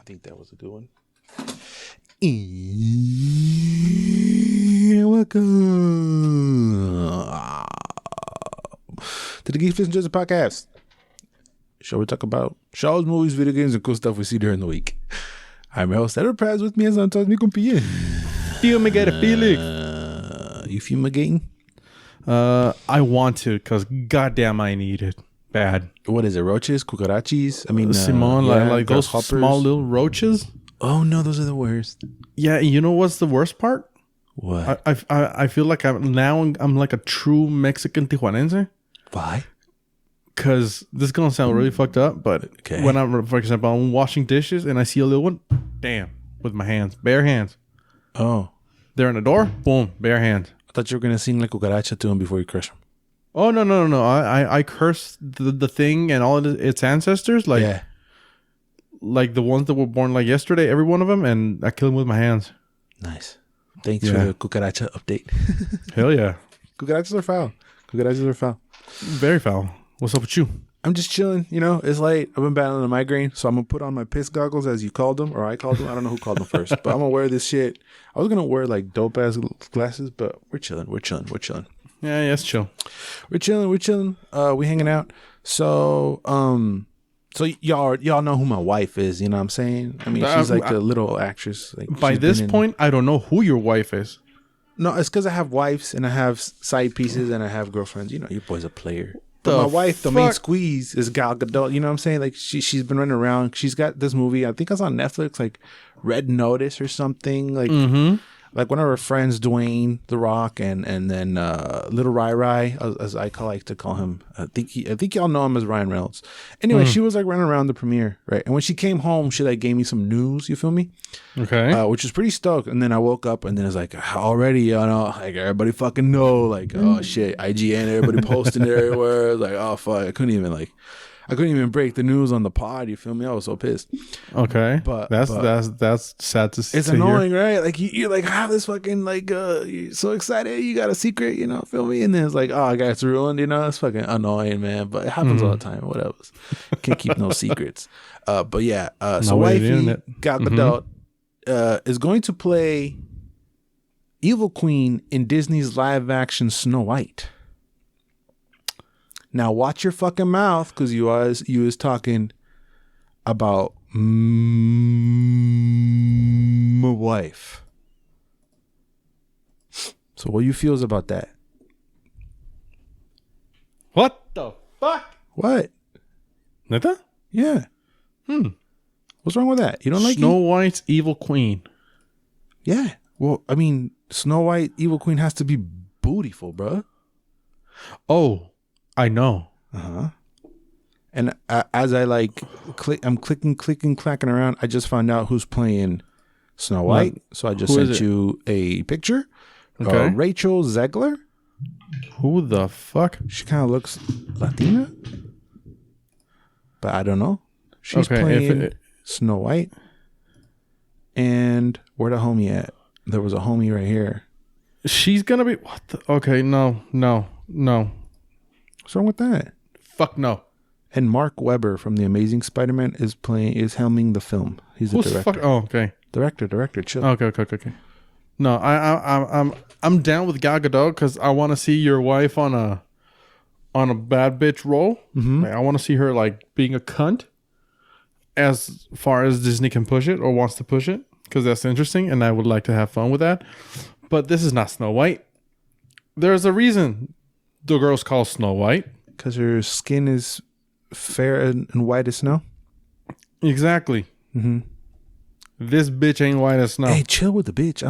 think that was a good one. And welcome to the Geeks Just podcast. Show we talk about shows, movies, video games, and cool stuff we see during the week. I'm your host, Edward Paz. With me as sometimes me compilla. Fumigate Felix. You fumigating? I want to, because goddamn I need it bad. What is it? Roaches? Cucarachis? I mean, Simone, like those small little roaches. Oh no, those are the worst. Yeah, you know what's the worst part? What? I feel like I'm like a true Mexican Tijuanense. Why? Because this is gonna sound really fucked up, but when I'm, for example, I'm washing dishes and I see a little one, damn, with my hands, bare hands. Oh, they're in the door, boom, bare hands. I thought you were gonna sing like cucaracha to him before you crush him. Oh no! I curse the thing and all of its ancestors, like the ones that were born like yesterday, every one of them, and I kill them with my hands. Nice. Thanks for the cucaracha update. Hell yeah, cucarachas are foul. Very foul. What's up with you? I'm just chilling. You know, it's late. I've been battling a migraine, so I'm gonna put on my piss goggles, as you called them, or I called them. I don't know who called them first, but I'm gonna wear this shit. I was gonna wear like dope ass glasses, but we're chilling. Yeah, it's chill. We're chilling. We hanging out. So, so y'all know who my wife is. You know what I'm saying? I mean, she's like the little actress. Like, by this point, I don't know who your wife is. No, it's because I have wives and I have side pieces and I have girlfriends. You know, your boy's a player. But my wife, the main squeeze, is Gal Gadot. You know what I'm saying? Like she's been running around. She's got this movie. I think it's on Netflix, like Red Notice or something. Like like one of her friends, Dwayne The Rock, and then Little Rai Rai, as I like to call him. I think y'all know him as Ryan Reynolds. Anyway, she was like running around the premiere, right? And when she came home, she like gave me some news. You feel me? Okay. Which was pretty stoked. And then I woke up, and then it's like already, you know, like everybody fucking know, like oh shit, IGN, everybody posting it everywhere. Like oh fuck, I couldn't even break the news on the pod. You feel me? I was so pissed. Okay, but that's sad to see. It's annoying, right? Like you're like have this fucking like you're so excited, you got a secret, you know, feel me? And then it's like, oh, I got it's ruined, you know. It's fucking annoying, man. But it happens all the time. Whatever. Can't keep no secrets. But yeah. So wifey Gal Gadot is going to play Evil Queen in Disney's live action Snow White. Now watch your fucking mouth, because you was talking about my wife. So what you feels about that? What the fuck? What? Neta? Yeah. What's wrong with that? You don't like Snow White's Evil Queen? Yeah. Well, I mean, Snow White Evil Queen has to be bootyful, bro. Oh. I know. And as I like I'm clicking, clacking around, I just found out who's playing Snow White. So I just sent you a picture. Okay. Rachel Zegler. Who the fuck? She kind of looks Latina, but I don't know. She's playing Snow White. And where the homie at? There was a homie right here. She's gonna be what? Okay, no. What's wrong with that? Fuck no. And Mark Webber from The Amazing Spider-Man is helming the film. He's the director. Okay. Director. Chill. Okay. No, I'm down with Gal Gadot because I want to see your wife on a bad bitch role. Like, I want to see her like being a cunt, as far as Disney can push it or wants to push it, because that's interesting, and I would like to have fun with that. But this is not Snow White. There's a reason the girl's called Snow White. Because her skin is fair and white as snow? Exactly. This bitch ain't white as snow. Hey, chill with the bitch.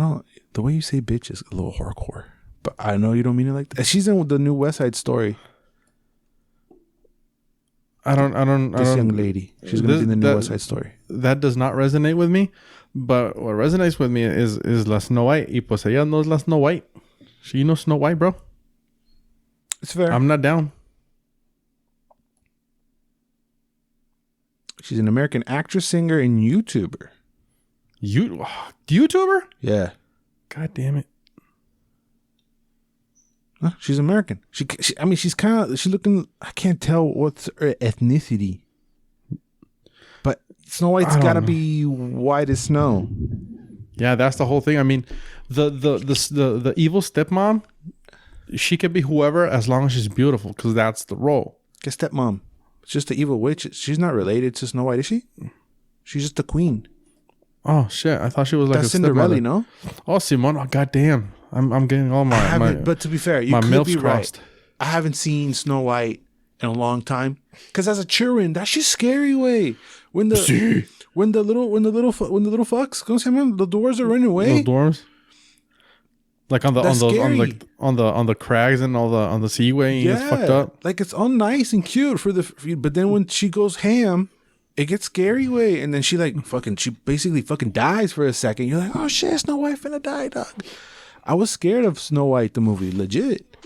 The way you say bitch is a little hardcore. But I know you don't mean it like that. She's in the new West Side Story. I don't. This young lady. She's going to be in the new West Side Story. That does not resonate with me. But what resonates with me is la Snow White. Y pues ella no es la Snow White. She knows Snow White, bro. It's fair. I'm not down. She's an American actress, singer, and YouTuber. YouTuber? Yeah. God damn it. Huh? She's American. She's looking, I can't tell what's her ethnicity. But Snow White's got to be white as snow. Yeah, that's the whole thing. I mean, the evil stepmom, she can be whoever as long as she's beautiful, because that's the role. Guess stepmom. It's just the evil witch. She's not related to Snow White, is she? She's just the queen. Oh shit! I thought she was like that's a Cinderella, no? Oh, Simone! Oh, goddamn! I'm getting all my. But to be fair, you could be right. I haven't seen Snow White in a long time. Because as a children, that shit's scary way. When the little fucks, ¿cómo se llaman? The doors are running away. The doors. Like on the crags and on the seaway, it's fucked up. Like it's all nice and cute but then when she goes ham, it gets scary way, and then she basically fucking dies for a second. You're like, oh shit, Snow White finna die, dog. I was scared of Snow White the movie, legit.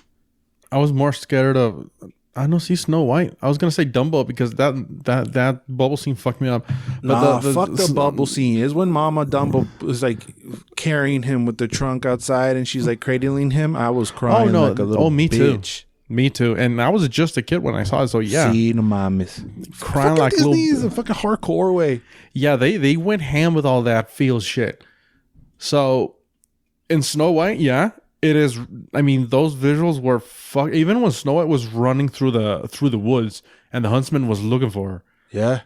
I was more scared of. I don't see Snow White. I was gonna say Dumbo because that bubble scene fucked me up. But fuck the bubble scene. Is when Mama Dumbo was like carrying him with the trunk outside, and she's like cradling him. I was crying like a little me bitch. Too. Me too. And I was just a kid when I saw it, so yeah. See, no mames. Crying like Disney is a fucking hardcore way. Yeah, they went ham with all that feels shit. So in Snow White, yeah. It is. I mean, those visuals were fuck. Even when Snow White was running through the woods and the huntsman was looking for her. Yeah,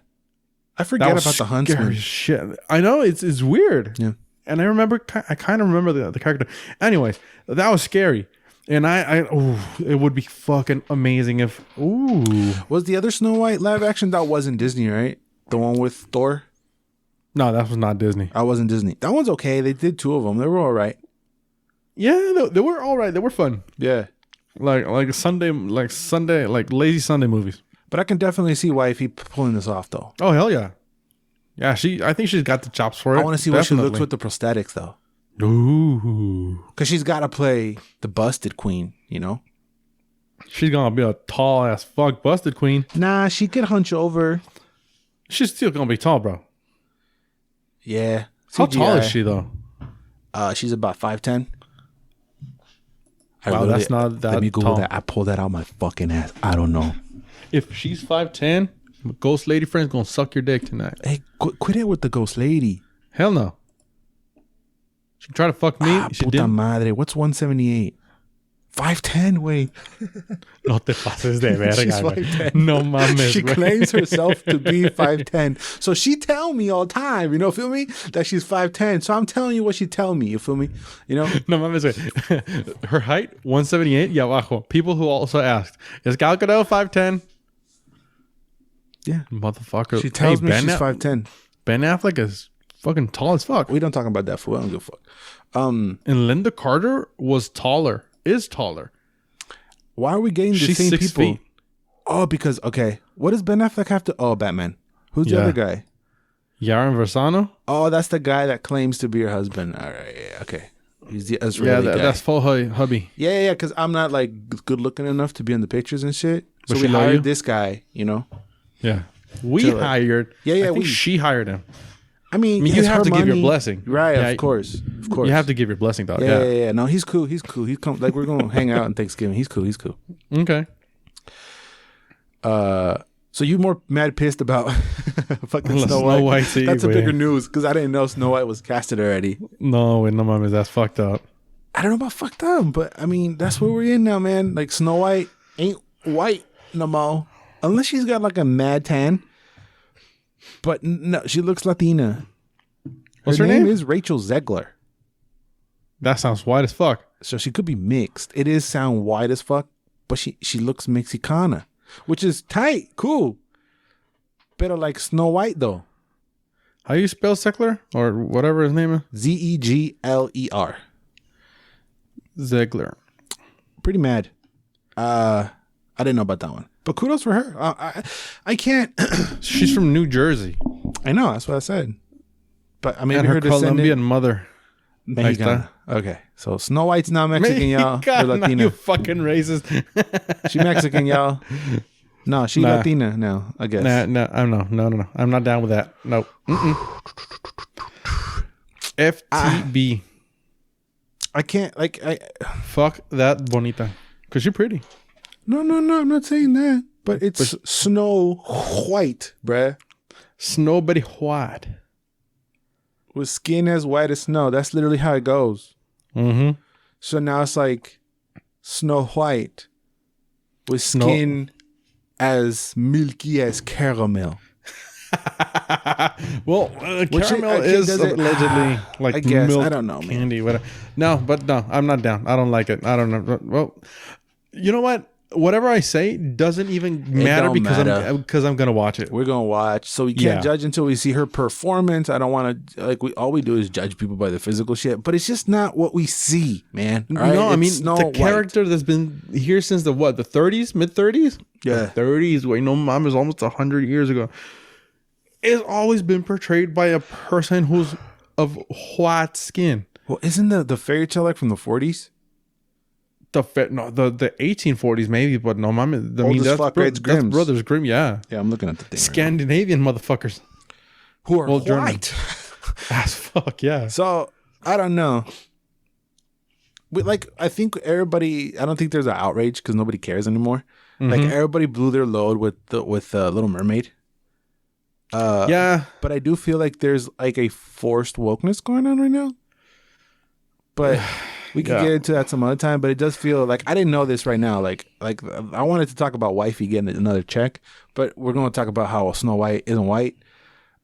I forget about the huntsman. Shit, I know it's weird. Yeah, and I kind of remember the character. Anyways, that was scary, and it would be fucking amazing if. Was the other Snow White live action that wasn't Disney, right? The one with Thor. No, that was not Disney. That wasn't Disney. That one's okay. They did 2 of them. They were all right. Yeah, they were all right. They were fun. Yeah, like Sunday, like lazy Sunday movies. But I can definitely see wifey pulling this off, though. Oh hell yeah, yeah. I think she's got the chops for it. I want to see what she looks with the prosthetics, though. Ooh, because she's got to play the busted queen. You know, she's gonna be a tall ass fuck busted queen. Nah, she could hunch over. She's still gonna be tall, bro. Yeah. How tall is she though? She's about 5'10". Wow, that's not that. Let me Google tall. that. I pulled that out my fucking ass. I don't know. If she's 5'10", ghost lady friend's gonna suck your dick tonight. Hey, quit it with the ghost lady. Hell no. She tried to fuck me. She puta didn't. Madre. What's 178? 5'10", wait. No te pases de verga. She's 5'10". No mames. She claims herself to be 5'10". So she tell me all the time, you know, feel me? That she's 5'10". So I'm telling you what she tell me, you feel me? You know? No mames. Her height, 178 y abajo. People who also asked, is Gal Gadot 5'10"? Yeah. Motherfucker. She tells me she's 5'10". Ben Affleck is fucking tall as fuck. We don't talk about that fool. I don't give a fuck. And Linda Carter was taller. Is taller. Why are we getting the She's same 6 people? feet. Oh, because okay. What does Ben Affleck have to? Oh, Batman. Who's the other guy? Yaron Versano. Oh, that's the guy that claims to be her husband. All right, yeah, okay. He's the Israeli guy. That's full hubby. Yeah. Because I'm not like good looking enough to be in the pictures and shit. But so we hired this guy. You know. Yeah. We hired. Yeah. I think she hired him. I mean, you have to give your blessing. Right, yeah, of course. You have to give your blessing, dog. Yeah. No, he's cool. He's come like we're gonna hang out on Thanksgiving. He's cool. Okay. So you more mad pissed about fucking Snow White? That's a bigger news because I didn't know Snow White was casted already. No, wait, no mames, that's fucked up. I don't know about fucked up, but I mean that's where we're in now, man. Like Snow White ain't white no more, unless she's got like a mad tan. But no, she looks Latina. What's her name? name? Is Rachel Zegler. That sounds white as fuck. So she could be mixed. It is sound white as fuck, but she looks Mexicana, which is tight, cool. Better like Snow White though. How you spell Zegler or whatever his name is? Zegler. Zegler. Pretty mad. I didn't know about that one. But kudos for her. I can't. She's from New Jersey. I know. That's what I said. But I mean, and her Colombian mother. Mexicana. Okay. So Snow White's not Mexican, y'all. Or Latina. You fucking racist. She Mexican, y'all. No, she Latina now, I guess. No. I'm not down with that. No. FTB. I can't, fuck that bonita. Because you're pretty. No, I'm not saying that. But it's Snow White, bruh. Snow very white. With skin as white as snow. That's literally how it goes. Mm-hmm. So now it's like Snow White with skin as milky as caramel. Well, caramel is allegedly like I guess. milk I don't know, candy. Whatever. No, I'm not down. I don't like it. I don't know. Well, you know what? Whatever I say doesn't even matter because I'm gonna watch it. We're gonna watch, so we can't judge until we see her performance. I don't want to all we do is judge people by the physical shit, but it's just not what we see, man. Right? No, I mean the character that's been here since the 30s, mid 30s, 30s. Wait, no, mom is almost 100 years ago. It's always been portrayed by a person who's of white skin. Well, isn't the fairy tale like from the 40s? The 1840s maybe, but no, that's Brothers Grimm. Yeah, I'm looking at the thing. Scandinavian motherfuckers who are white as fuck. Yeah. So I don't know. I think everybody. I don't think there's an outrage because nobody cares anymore. Mm-hmm. Like everybody blew their load with Little Mermaid. But I do feel like there's like a forced wokeness going on right now. But we can get into that some other time. But it does feel like I didn't know this right now. Like I wanted to talk about wifey getting another check, but we're going to talk about how Snow White isn't white.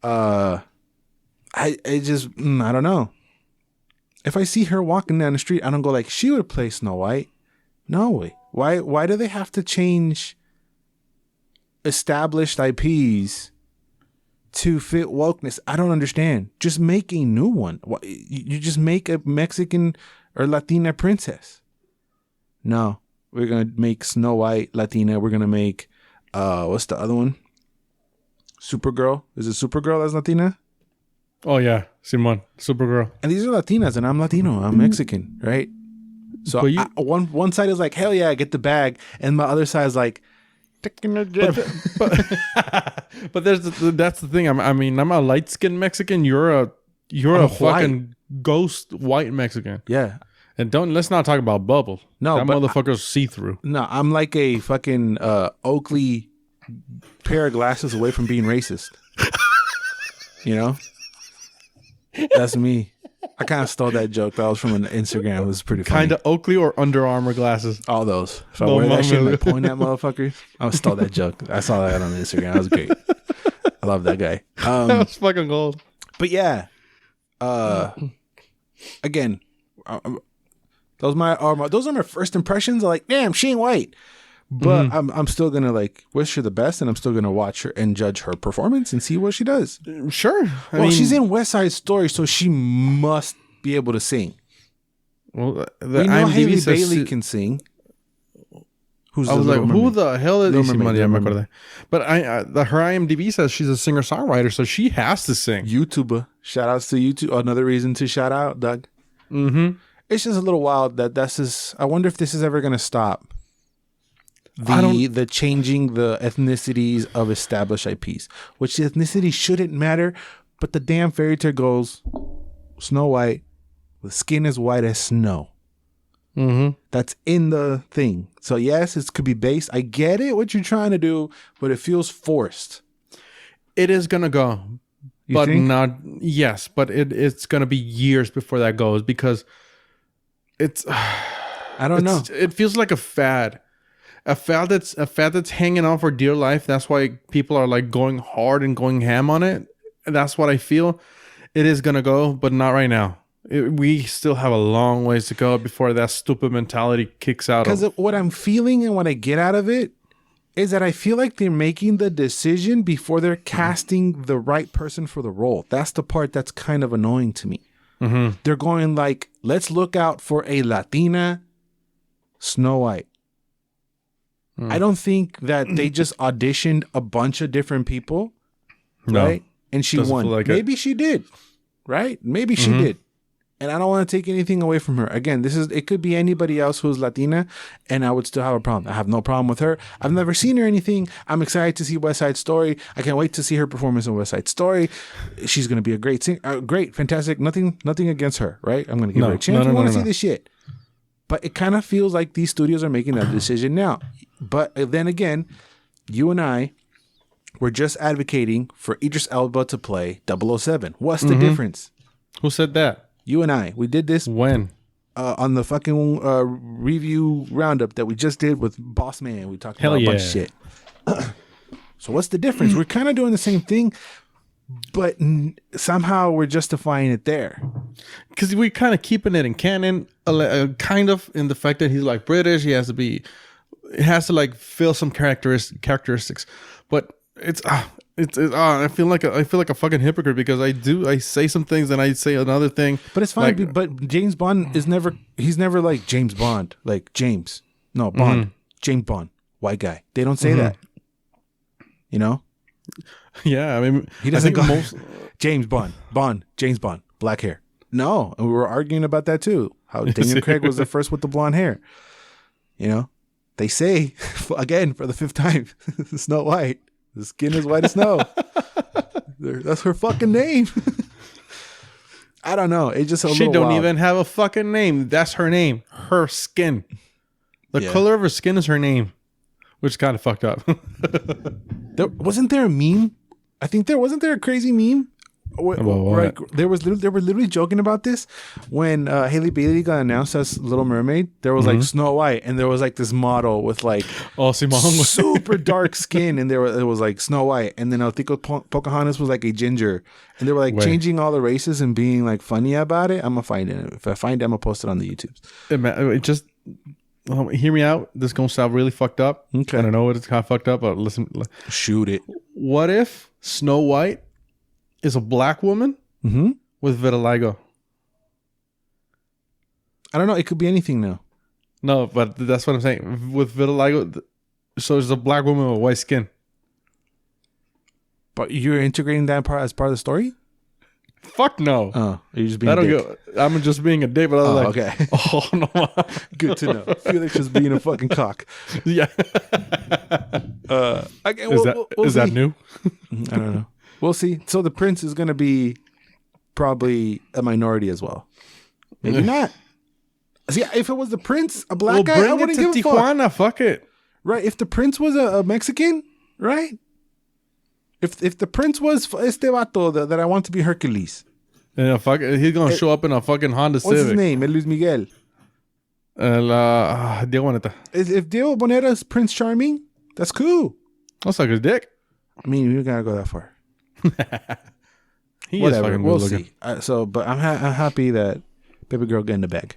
I don't know. If I see her walking down the street, I don't go like she would play Snow White. No way. Why do they have to change established IPs to fit wokeness? I don't understand. Just make a new one. You just make a Mexican or Latina princess. No, we're gonna make Snow White Latina. We're gonna make what's the other one? Supergirl. Is it Supergirl that's Latina? Oh yeah, Simon, Supergirl. And these are Latinas, and I'm Latino. I'm Mexican, right? So one side is like, hell yeah, get the bag, and my other side is like, but that's the thing. I'm a light skinned Mexican. You're a fucking ghost white Mexican. Yeah. And let's not talk about Bubble. No, that motherfucker's see through. No, I'm like a fucking Oakley pair of glasses away from being racist. You know, that's me. I kind of stole that joke. That was from an Instagram. It was pretty funny. Kind of Oakley or Under Armour glasses. All those. If I wear that shit and I point at motherfuckers, I stole that joke. I saw that on Instagram. That was great. I love that guy. That was fucking gold. But yeah, again, those are my first impressions. Like, damn, she ain't white. But I'm still gonna like wish her the best, and I'm still gonna watch her and judge her performance and see what she does. Sure. I mean, she's in West Side Story, so she must be able to sing. Well, we know Haley Bailey can sing. I was like, who the hell is this? But her IMDb says she's a singer-songwriter, so she has to sing. YouTuber. Shout outs to YouTube. Another reason to shout out, Doug. Mm-hmm. It's just a little wild that I wonder if this is ever gonna stop. The changing the ethnicities of established IPs, which the ethnicity shouldn't matter, but the damn fairy tale goes Snow White with skin as white as snow. Mm-hmm. That's in the thing. So yes, it could be based. I get it, what you're trying to do, but it feels forced. It is gonna go, but not. Yes, but it's gonna be years before that goes because it's. I don't know. It feels like a fad. A fad that's hanging on for dear life. That's why people are like going hard and going ham on it. And that's what I feel. It is gonna go, but not right now. We still have a long ways to go before that stupid mentality kicks out. Because what I'm feeling and what I get out of it is that I feel like they're making the decision before they're casting the right person for the role. That's the part that's kind of annoying to me. Mm-hmm. They're going like, let's look out for a Latina Snow White. I don't think that they just auditioned a bunch of different people, right? And she won. Maybe she did, right? Maybe she did. And I don't want to take anything away from her. Again, it could be anybody else who's Latina, and I would still have a problem. I have no problem with her. I've never seen her anything. I'm excited to see West Side Story. I can't wait to see her performance in West Side Story. She's going to be a great singer. Great, fantastic. Nothing against her, right? I'm going to give her a chance. I want to see this shit. But it kind of feels like these studios are making that decision now. But then again, you and I we're just advocating for Idris Elba to play 007. What's the difference? Who said that? You and I. We did this when on the fucking review roundup that we just did with Boss Man. We talked about a bunch of shit. So what's the difference? We're kind of doing the same thing, but somehow we're justifying it there. Because we're kind of keeping it in canon, kind of in the fact that he's like British. He has to be, it has to like fill some characteristics. But I feel like a fucking hypocrite because I say some things and I say another thing. But it's fine. Like, but James Bond he's never like James Bond, like James. No, Bond. James Bond, white guy. They don't say that. You know? Yeah, I mean, he doesn't go James Bond, James Bond, black hair. No, and we were arguing about that too. How Daniel Craig was the first with the blonde hair. You know, they say again for the 5th time, Snow White. The skin is white as snow. That's her fucking name. I don't know. It's just she don't even have a fucking name. That's her name. Her skin. The color of her skin is her name. Which is kind of fucked up. Wasn't there a meme? I think wasn't there a crazy meme? Right, they were literally joking about this when Hailey Bailey got announced as Little Mermaid. There was like Snow White, and there was like this model with like super dark skin, and it was like Snow White, and then I think Pocahontas was like a ginger, and they were like changing all the races and being like funny about it. I'm gonna find it. If I find it, I'm gonna post it on the YouTube. It just. Hear me out. This is gonna sound really fucked up. Okay. I don't know what it's kind of fucked up, but listen. Shoot it. What if Snow White is a black woman with vitiligo? I don't know. It could be anything now. No, but that's what I'm saying. With vitiligo, so there's a black woman with white skin. But you're integrating that part as part of the story? Fuck no. Oh, you're just being a dick. I'm just being a dick, but I was like, okay. Oh, no. Good to know. Felix just being a fucking cock. Yeah. Is that new? I don't know. We'll see. So the prince is going to be probably a minority as well. Maybe not. See, if it was the prince, a black guy, I wouldn't give a Tijuana. Fuck it. Right. If the prince was a Mexican, right? If the prince was este vato that I want to be Hercules. Yeah, fuck it. He's going to show up in a fucking Honda Civic. What's his name? Luis Miguel. Diego Boneta. If Diego Boneta's Prince Charming, that's cool. I'll suck his dick. I mean, you gotta go that far. He Whatever, is fucking we'll see. But I'm happy that baby girl getting the bag.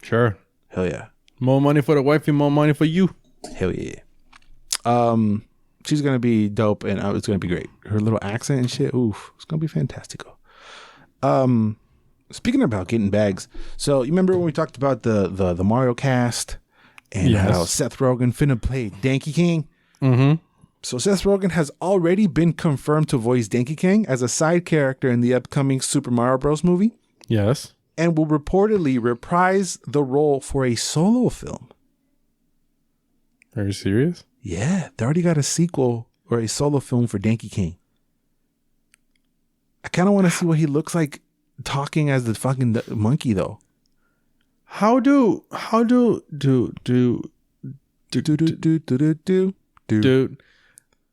Sure. Hell yeah. More money for the wifey, more money for you. Hell yeah. She's gonna be dope, and it's gonna be great. Her little accent and shit, oof, it's gonna be fantastical. Speaking about getting bags, so you remember when we talked about the Mario cast and how Seth Rogen finna play Dankey King? Mm-hmm. So Seth Rogen has already been confirmed to voice Dankey King as a side character in the upcoming Super Mario Bros. Movie. Yes. And will reportedly reprise the role for a solo film. Are you serious? Yeah, they already got a sequel or a solo film for Dankey King. I kind of want to see what he looks like talking as the fucking monkey, though. Dude,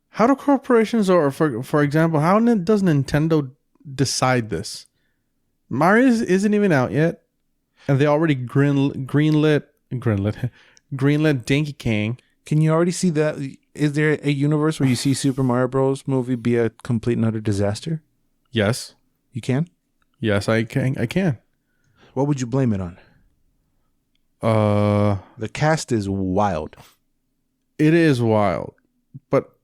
how do corporations, or for example, how does Nintendo decide this? Mario isn't even out yet, and they already greenlit Dankey King. Can you already see that? Is there a universe where you see Super Mario Bros. Movie be a complete and utter disaster? Yes. You can? Yes, I can. What would you blame it on? The cast is wild. It is wild. But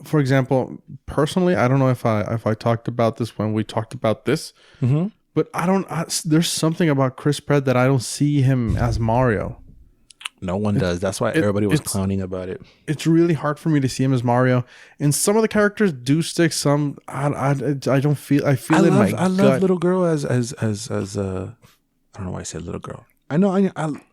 for example, personally, I don't know if I talked about this when we talked about this. Mm-hmm. But there's something about Chris Pratt that I don't see him as Mario. No one does. That's why everybody was clowning about it. It's really hard for me to see him as Mario. And some of the characters do stick. Some I don't feel. I feel in my gut. I love little girl as I don't know why I said little girl. I know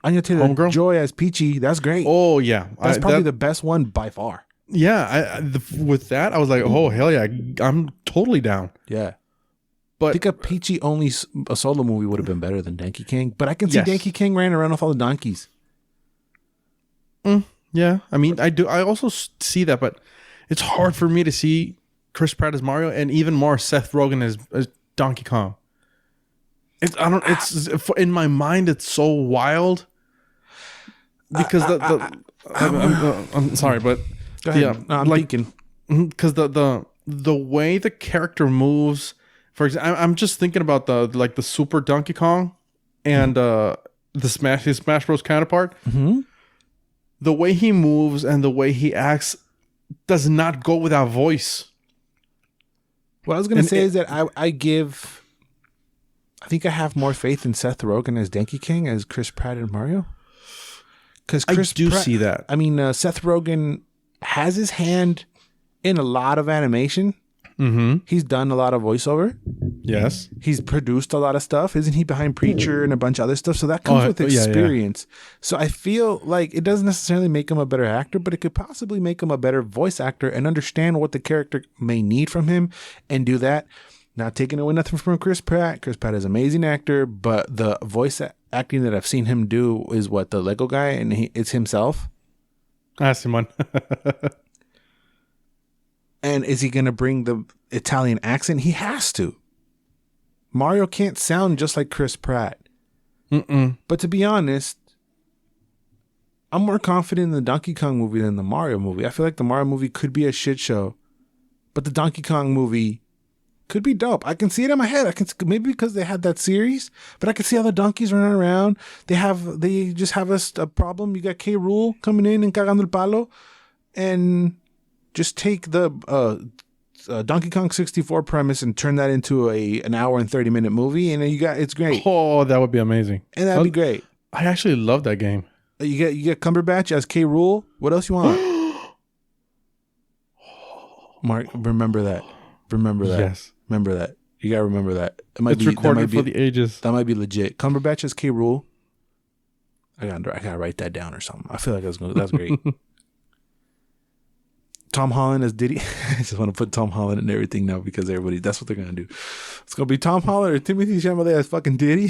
Anya Taylor-Joy as Peachy. That's great. Oh yeah, that's probably the best one by far. Yeah, with that I was like, oh hell yeah, I'm totally down. Yeah. But I think a Peachy only a solo movie would have been better than Dankey King. But I can see Dankey King running around with all the donkeys. Yeah, I mean, I do. I also see that, but it's hard for me to see Chris Pratt as Mario and even more Seth Rogen as Donkey Kong. It's in my mind it's so wild because I'm sorry, but go ahead. Yeah, I'm thinking because the way the character moves. For example, I'm just thinking about the Super Donkey Kong and his Smash Bros counterpart. Mm-hmm. The way he moves and the way he acts does not go without voice. What I was going to say is that I think I have more faith in Seth Rogen as Dankey King as Chris Pratt and Mario. Because I do see that. I mean, Seth Rogen has his hand in a lot of animation. Mm-hmm. He's done a lot of voiceover. Yes. He's produced a lot of stuff. Isn't he behind Preacher and a bunch of other stuff? So that comes with experience. Yeah. So I feel like it doesn't necessarily make him a better actor, but it could possibly make him a better voice actor and understand what the character may need from him and do that. Not taking away nothing from Chris Pratt. Chris Pratt is an amazing actor, but the voice acting that I've seen him do is what, the Lego guy, and it's himself. Simon. And is he going to bring the Italian accent? He has to. Mario can't sound just like Chris Pratt. Mm-mm. But to be honest, I'm more confident in the Donkey Kong movie than the Mario movie. I feel like the Mario movie could be a shit show, but the Donkey Kong movie could be dope. I can see it in my head. I can, maybe because they had that series, but I can see all the donkeys running around. They just have a problem. You got K. Rool coming in and cagando el palo, and just take the Donkey Kong 64 premise and turn that into an hour and 30-minute movie, and it's great. Oh, that would be amazing. And that'd be great. I actually love that game. You get Cumberbatch as K. Rool. What else you want? Mark, remember that. Yes. Remember that. You gotta remember that. It's recorded for the ages. That might be legit. Cumberbatch as K. Rool. I gotta write that down or something. I feel like that's great. Tom Holland as Diddy. I just want to put Tom Holland in everything now because that's what they're gonna do. It's gonna be Tom Holland or Timothy Chalamet as fucking Diddy.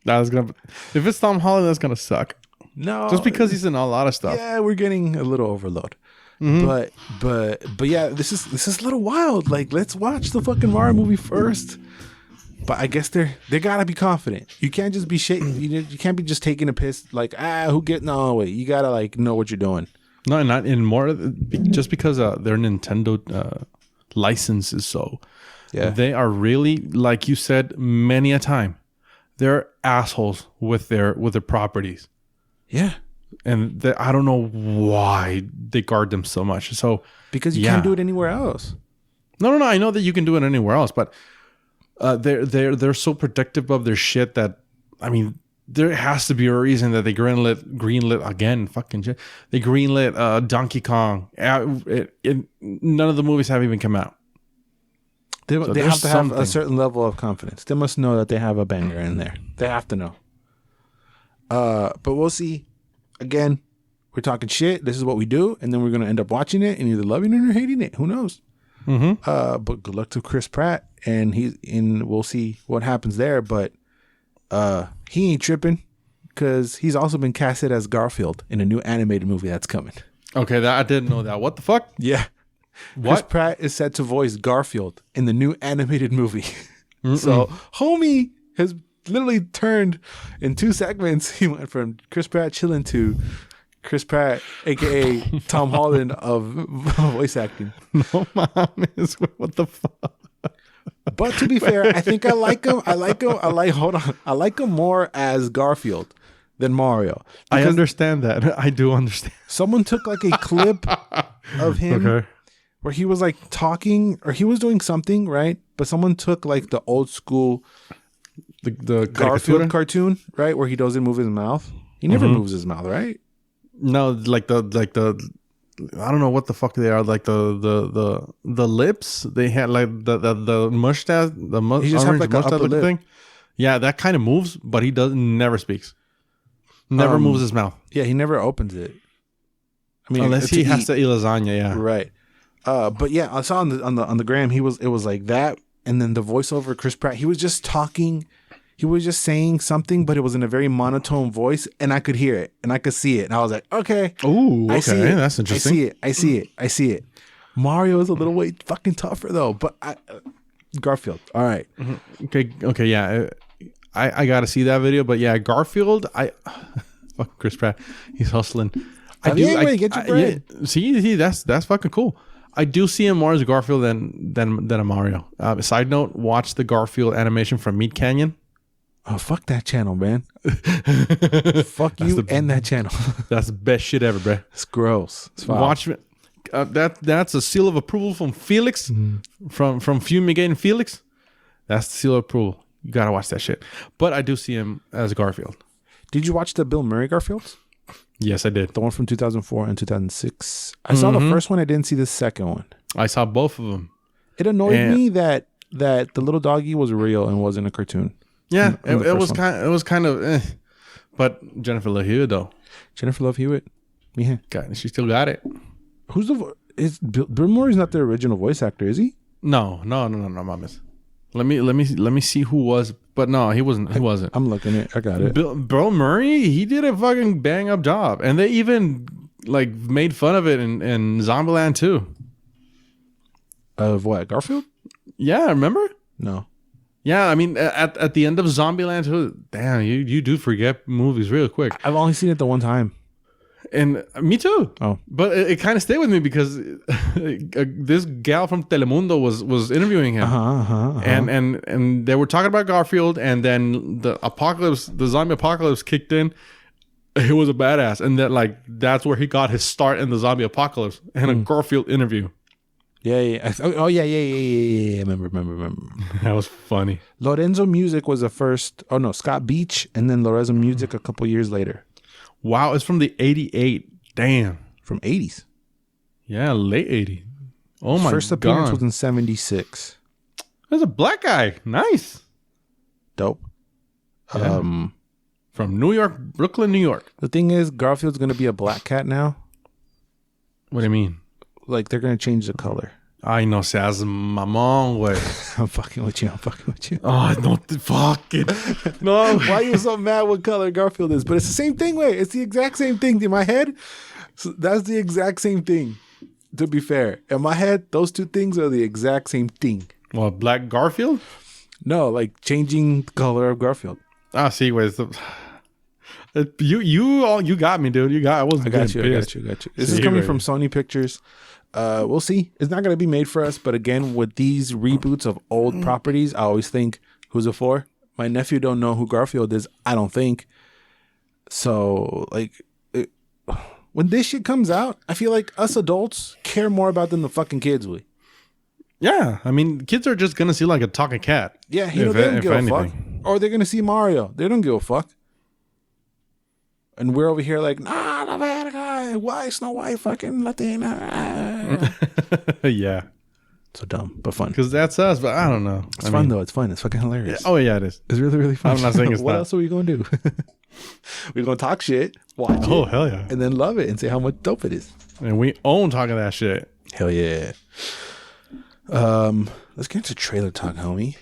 If it's Tom Holland, that's gonna suck. No, just because he's in a lot of stuff. Yeah, we're getting a little overload. Mm-hmm. But yeah, this is a little wild. Like, let's watch the fucking Mario movie first. But I guess they gotta be confident. You can't just be shit. You can't be just taking a piss. Like, no wait. You gotta like know what you're doing. No, not anymore. Just because their Nintendo license is so. Yeah. They are really, like you said many a time, they're assholes with their properties. Yeah. And I don't know why they guard them so much. So because you can't do it anywhere else. No. I know that you can do it anywhere else, but they're so protective of their shit that, I mean, there has to be a reason that they greenlit again. Fucking shit. They greenlit Donkey Kong. None of the movies have even come out. They have to have a certain level of confidence. They must know that they have a banger in there. They have to know. But we'll see. Again, we're talking shit. This is what we do, and then we're gonna end up watching it and either loving it or hating it. Who knows? Mm-hmm. But good luck to Chris Pratt, and we'll see what happens there. But he ain't tripping because he's also been casted as Garfield in a new animated movie that's coming. Okay, I didn't know that. What the fuck? Yeah. Chris Pratt is set to voice Garfield in the new animated movie. So, homie has literally turned in 2 segments. He went from Chris Pratt chilling to Chris Pratt, aka Tom Holland of voice acting. No, mom is what the fuck. But to be fair, I think I like him. I like him more as Garfield than Mario. I understand that. I do understand. Someone took like a clip of him where he was like talking or he was doing something, right? But someone took like the old school the Garfield cartoon, right? Where he doesn't move his mouth. He never moves his mouth, right? No, like the I don't know what the fuck they are. Like the lips they had, like the mustache, he just have like an upper lip thing. Yeah, that kind of moves, but he never speaks. Never moves his mouth. Yeah, he never opens it. I mean, unless he has to eat lasagna. Yeah, right. But yeah, I saw on the gram it was like that, and then the voiceover Chris Pratt. He was just talking. He was just saying something, but it was in a very monotone voice, and I could hear it, and I could see it, and I was like, okay, oh, okay, that's interesting. I see it. Mario is a little way fucking tougher though. But Garfield. All right. Mm-hmm. Okay. Yeah. I gotta see that video, but yeah, Garfield. Fuck Chris Pratt. He's hustling. Get your bread. Yeah, see, that's fucking cool. I do see him more as Garfield than a Mario. Side note: watch the Garfield animation from Meat Canyon. Oh, fuck that channel, man. Fuck you and that channel. That's the best shit ever, bro. It's gross. It's watch it. That's a seal of approval from Felix, from Fumigating Felix. That's the seal of approval. You gotta watch that shit. But I do see him as Garfield. Did you watch the Bill Murray Garfields? Yes, I did. The one from 2004 and 2006. I saw the first one. I didn't see the second one. I saw both of them. It annoyed me that the little doggy was real and wasn't a cartoon. Yeah, it was kind of. But Jennifer Love Hewitt though. Jennifer Love Hewitt. Yeah, she still got it. Who's Bill Murray's not the original voice actor, is he? No, mamas. Let me see who was, but no, he wasn't. He wasn't. I'm looking at it. I got it. Bill Murray, he did a fucking bang up job, and they even like made fun of it in Zombieland too. Of what? Garfield? Yeah, remember? No. Yeah, I mean, at the end of Zombieland too. Damn, you do forget movies real quick. I've only seen it the one time. And me too. Oh, but it kind of stayed with me because this gal from Telemundo was interviewing him, and they were talking about Garfield, and then the zombie apocalypse kicked in. He was a badass, and that's where he got his start in the zombie apocalypse and a Garfield interview. Yeah. Oh, yeah. Remember. That was funny. Lorenzo Music was the first. Oh no, Scott Beach, and then Lorenzo Music a couple years later. Wow, it's from the 88. Damn. From 80s. Yeah, late 80s. Oh my god. First appearance was in 76. There's a black guy. Nice. Dope. Yeah. From New York, Brooklyn, New York. The thing is, Garfield's going to be a black cat now. What do you mean? Like, they're going to change the color. Ay, no seas mamón, güey. I'm fucking with you. Oh, don't fuck it. No. Why are you so mad what color Garfield is? But it's the same thing, way. It's the exact same thing. In my head, so that's the exact same thing. To be fair. In my head, those two things are the exact same thing. Well, black Garfield? No, like changing the color of Garfield. Ah, see, wait. You got me, dude. I got you. This is coming from Sony Pictures. We'll see. It's not going to be made for us, but again, with these reboots of old properties, I always think, who's it for? My nephew don't know who Garfield is. I don't think. So, when this shit comes out, I feel like us adults care more about than the fucking kids will. Yeah, I mean, kids are just going to see like a talking cat. Yeah, they don't give a fuck. Or they're going to see Mario. They don't give a fuck. And we're over here like, nah, the bad guy. Why Snow White fucking Latina? Yeah. So dumb, but fun. Because that's us, but I don't know. It's fun, though. It's fun. It's fucking hilarious. Yeah. Oh, yeah, it is. It's really, really fun. I'm not saying it's what not. else are we going to do? We're going to talk shit, watch it. Oh, hell yeah. And then love it and say how much dope it is. And we own talking that shit. Hell yeah. Let's get into trailer talk, homie.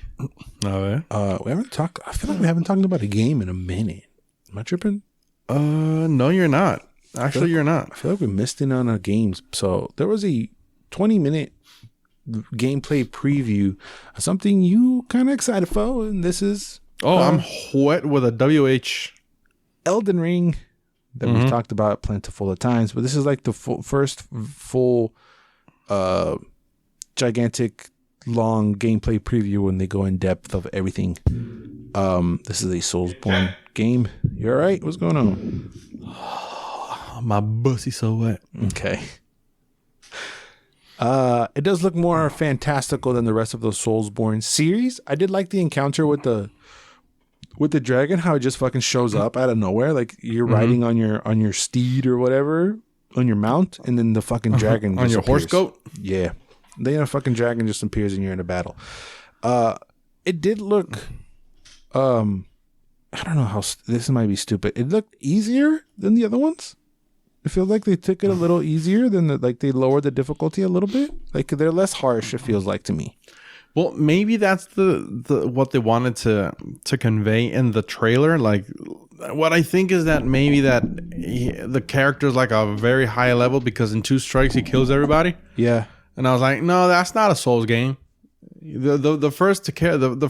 Oh, yeah? We haven't talked. I feel like we haven't talked about a game in a minute. Am I tripping? No, you're not. Actually, you're not. I feel like we're missing on our games. So there was a 20-minute gameplay preview of something you kind of excited for, and this is I'm wet with a WH. Elden Ring that we've talked about plentiful of times, but this is like the first full gigantic long gameplay preview when they go in depth of everything. This is a Soulsborne game. You all right? What's going on? My pussy so wet. Okay. It does look more fantastical than the rest of the Soulsborne series. I did like the encounter with the dragon, how it just fucking shows up out of nowhere. Like you're riding on your steed or whatever, on your mount, and then the fucking dragon on your horse goat. Yeah. Then a fucking dragon just appears and you're in a battle. It did look I don't know how this might be stupid. It looked easier than the other ones. I feel like they took it a little easier than they lowered the difficulty a little bit. Like they're less harsh. It feels like to me. Well, maybe that's the what they wanted to convey in the trailer. Like what I think is that maybe the character's like a very high level because in 2 strikes he kills everybody. Yeah. And I was like, no, that's not a Souls game. The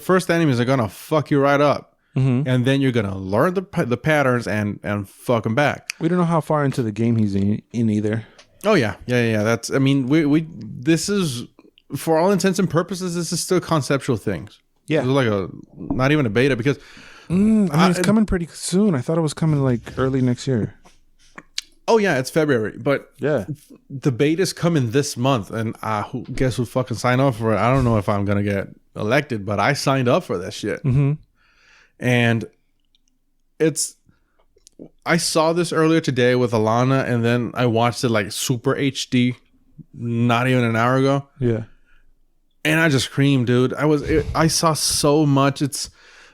first enemies are gonna fuck you right up, and then you're gonna learn the patterns and fuck them back. We don't know how far into the game he's in either. Oh yeah. That's, I mean, we this is, for all intents and purposes, this is still conceptual things. Yeah, it's like not even a beta, because I mean, it's coming pretty soon. I thought it was coming like early next year. Oh yeah, it's February, but yeah, the beta's coming this month, and guess who fucking signed up for it? I don't know if I'm gonna get elected, but I signed up for that shit. And I saw this earlier today with Alana, and then I watched it like super HD, not even an hour ago. Yeah, and I just screamed, dude. I saw so much. It's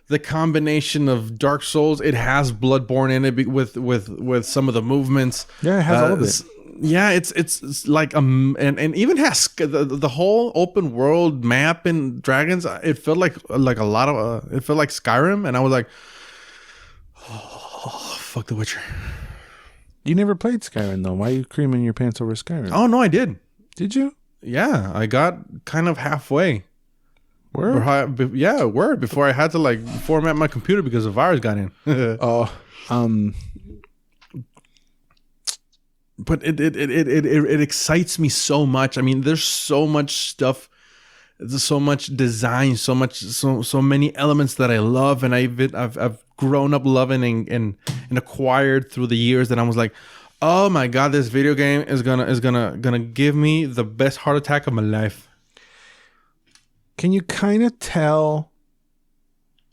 the combination of Dark Souls. It has Bloodborne in it with some of the movements. Yeah, it has all of it. Yeah, it's like and even has the whole open world map and dragons. It felt like a lot of it felt like Skyrim, and I was like, oh, fuck The Witcher. You never played Skyrim though. Why are you creaming your pants over Skyrim? Oh no, I did. Did you? Yeah, I got kind of halfway. Word? Yeah, word. Before I had to like format my computer because a virus got in. But it excites me so much. I mean, there's so much stuff, there's so much design, so many elements that I love, and I've grown up loving and acquired through the years. That I was like, oh my god, this video game is gonna give me the best heart attack of my life. Can you kind of tell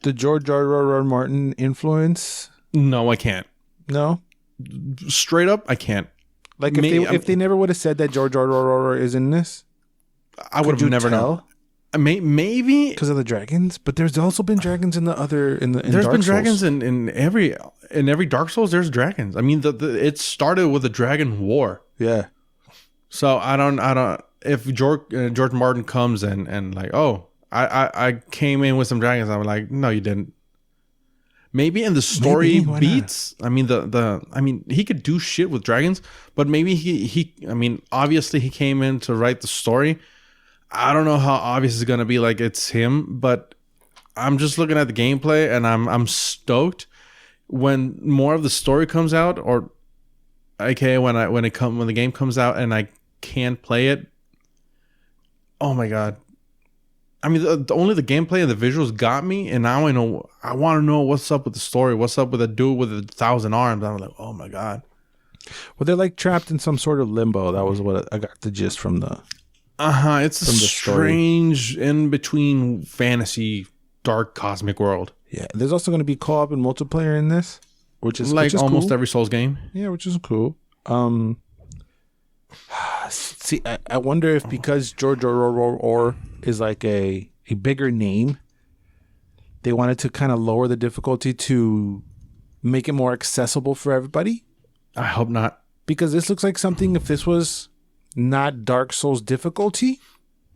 the George R.R. Martin influence? No, I can't. No, straight up, I can't. Like if they never would have said that George R.R. is in this, I would have never known. Maybe because of the dragons, but there's also been dragons in the other in there's Dark been Souls. Dragons in every Dark Souls. There's dragons. I mean, it started with a dragon war. Yeah. So I don't. If George Martin comes and like, oh, I came in with some dragons, I'm like, no, you didn't. Maybe in the story beats. I mean, I mean, he could do shit with dragons, but maybe he. I mean, obviously he came in to write the story. I don't know how obvious it's gonna be, like it's him, but I'm just looking at the gameplay and I'm stoked. When more of the story comes out, or okay, when the game comes out and I can't play it. Oh my god! I mean, only the gameplay and the visuals got me, and now I want to know what's up with the story. What's up with the dude with 1,000 arms? I'm like, oh my god! Well, they're like trapped in some sort of limbo. That was what I got the gist from the. It's a strange in between fantasy, dark cosmic world. Yeah, there's also going to be co-op and multiplayer in this, which is almost cool. Every Souls game. Yeah, which is cool. See, I wonder if because George R. is like a bigger name, they wanted to kind of lower the difficulty to make it more accessible for everybody. I hope not, because this looks like something. If this was not Dark Souls difficulty,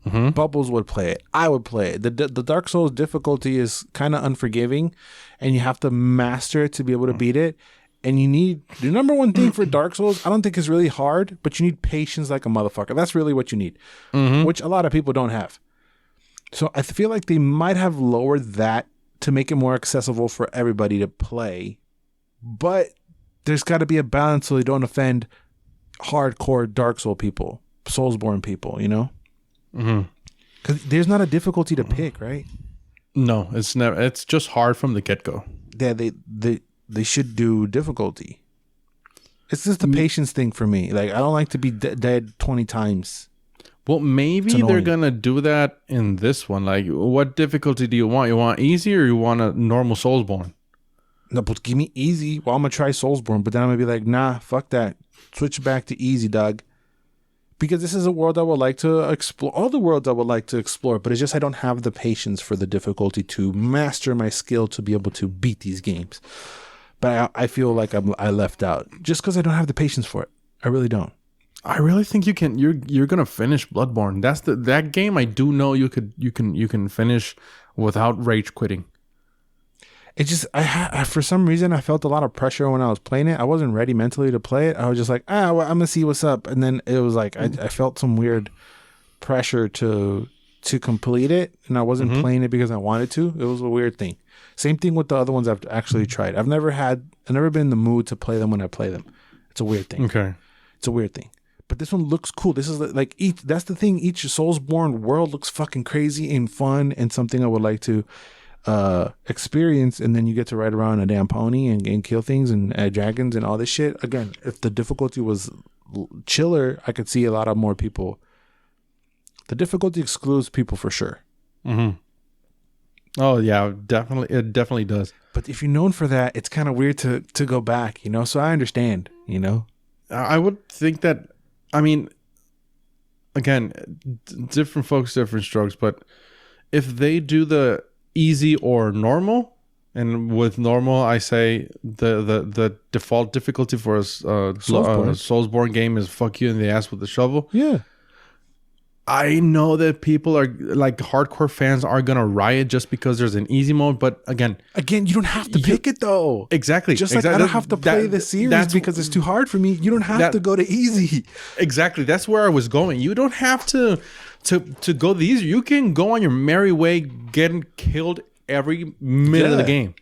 Bubbles would play it. I would play it. The Dark Souls difficulty is kind of unforgiving, and you have to master it to be able to beat it. And you need the number one thing for Dark Souls. I don't think is really hard, but you need patience like a motherfucker. That's really what you need, which a lot of people don't have. So I feel like they might have lowered that to make it more accessible for everybody to play. But there's got to be a balance so they don't offend hardcore Dark Soul people, Soulsborne people, you know? Because there's not a difficulty to pick, right? No, it's never. It's just hard from the get-go. Yeah, they should do difficulty. It's just the patience thing for me. Like, I don't like to be dead 20 times. Well, maybe they're going to do that in this one. Like, what difficulty do you want? You want easy or you want a normal Soulsborne? No, but give me easy. Well, I'm going to try Soulsborne, but then I'm going to be like, nah, fuck that. Switch back to easy, dog. Because this is a world I would like to explore. All the worlds I would like to explore, but it's just I don't have the patience for the difficulty to master my skill to be able to beat these games. But I feel like I left out just because I don't have the patience for it. I really don't. I really think you can. You're gonna finish Bloodborne. That's that game. I do know you can finish without rage quitting. It just I for some reason I felt a lot of pressure when I was playing it. I wasn't ready mentally to play it. I was just like, well, I'm gonna see what's up, and then it was like I felt some weird pressure to complete it, and I wasn't playing it because I wanted to. It was a weird thing. Same thing with the other ones I've actually tried. I've never been in the mood to play them when I play them. It's a weird thing. Okay. It's a weird thing. But this one looks cool. This is like that's the thing. Each Soulsborne world looks fucking crazy and fun and something I would like to experience. And then you get to ride around a damn pony and kill things and dragons and all this shit. Again, if the difficulty was chiller, I could see a lot of more people. The difficulty excludes people for sure. Mm-hmm. Oh yeah, definitely. It definitely does. But if you're known for that, it's kind of weird to go back, you know? So I understand, you know? I would think that, I mean, again, different folks, different strokes, but if they do the easy or normal, and with normal, I say the default difficulty for a Soulsborne game is fuck you in the ass with the shovel. Yeah. I know that people are like hardcore fans are gonna riot just because there's an easy mode, but again, you don't have to pick it though. Exactly. Just like I don't have to play the series because it's too hard for me. You don't have to go to easy. Exactly. That's where I was going. You don't have to go the easy. You can go on your merry way, getting killed every minute of the game.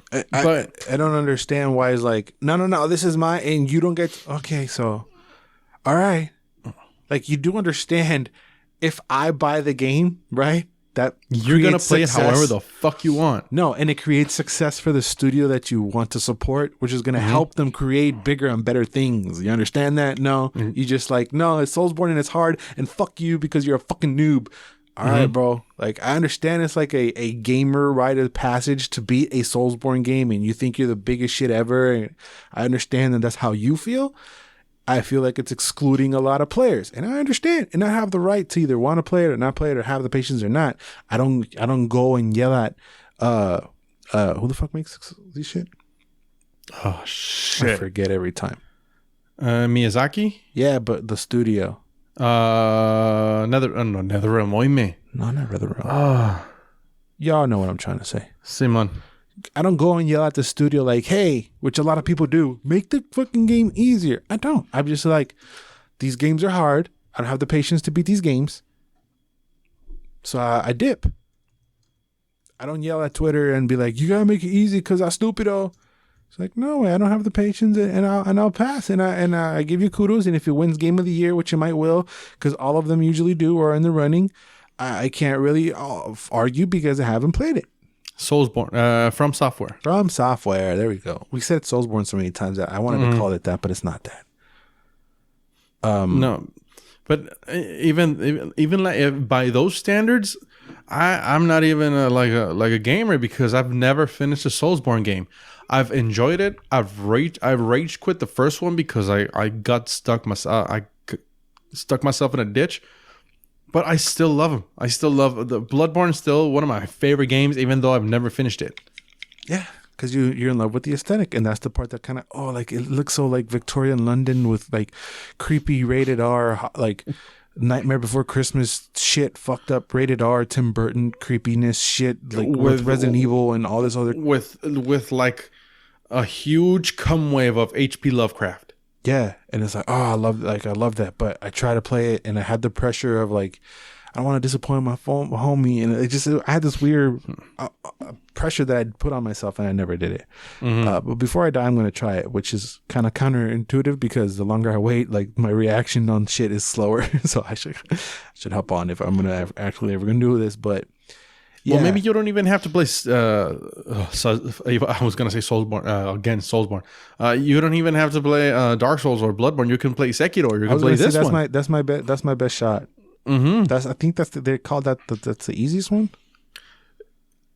But I don't understand why it's like no. This is my and you don't get okay. So, all right, like you do understand. If I buy the game, right, that you're going to play it however the fuck you want. No, and it creates success for the studio that you want to support, which is going to help them create bigger and better things. You understand that? No, you just like, no, it's Soulsborne and it's hard and fuck you because you're a fucking noob. All right, bro. Like, I understand it's like a gamer rite of passage to beat a Soulsborne game and you think you're the biggest shit ever. And I understand that that's how you feel. I feel like it's excluding a lot of players, and I understand, and I have the right to either want to play it or not play it or have the patience or not. I don't go and yell at who the fuck makes this shit? Oh shit! I forget every time. Miyazaki? Yeah, but the studio. NetherRealm. Oime. No, not NetherRealm. Y'all know what I'm trying to say. Simon. I don't go and yell at the studio like, hey, which a lot of people do, make the fucking game easier. I don't. I'm just like, these games are hard. I don't have the patience to beat these games. So I dip. I don't yell at Twitter and be like, you gotta make it easy because I'm stupido. It's like, no way, I don't have the patience and I'll pass. And I give you kudos. And if it wins Game of the Year, which it might will, because all of them usually do or are in the running, I can't really argue because I haven't played it. Soulsborne, From Software. From Software. There we go. We said Soulsborne so many times that I wanted to call it that, but it's not that. No, but even like by those standards, I'm not even like a gamer because I've never finished a Soulsborne game. I've enjoyed it. I've rage quit the first one because I got stuck myself. I stuck myself in a ditch. But I still love them. I still love the Bloodborne. Is still one of my favorite games, even though I've never finished it. Yeah, because you're in love with the aesthetic, and that's the part that kind of like it looks so like Victorian London with like creepy rated R, like Nightmare Before Christmas shit, fucked up rated R, Tim Burton creepiness shit, like with Resident Evil and all this other with like a huge cum wave of H.P. Lovecraft. Yeah, and it's like, I love that, but I try to play it, and I had the pressure of like, I don't want to disappoint my homie, and I had this weird pressure that I'd put on myself, and I never did it. But before I die, I'm going to try it, which is kind of counterintuitive because the longer I wait, like my reaction on shit is slower. So I should hop on if I'm gonna actually ever gonna do this, but. Yeah. Well, maybe you don't even have to play. I was gonna say Soulsborne again. Soulsborne. You don't even have to play Dark Souls or Bloodborne. You can play Sekiro, or you can play this one. That's my best shot. I think they call that that's the easiest one.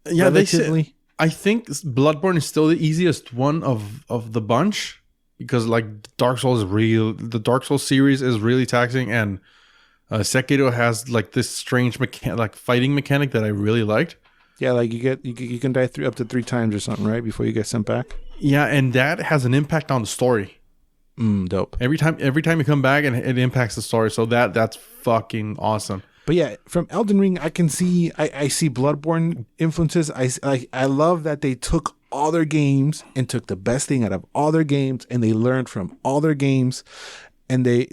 Yeah, relatively. I think Bloodborne is still the easiest one of the bunch because like Dark Souls the Dark Souls series is really taxing and. Sekiro has like this strange fighting mechanic that I really liked. Yeah, like you can die up to 3 times or something, right, before you get sent back. Yeah, and that has an impact on the story. Dope. Every time you come back, and it impacts the story. So that's fucking awesome. But yeah, from Elden Ring, I can see I see Bloodborne influences. I love that they took all their games and took the best thing out of all their games, and they learned from all their games. and they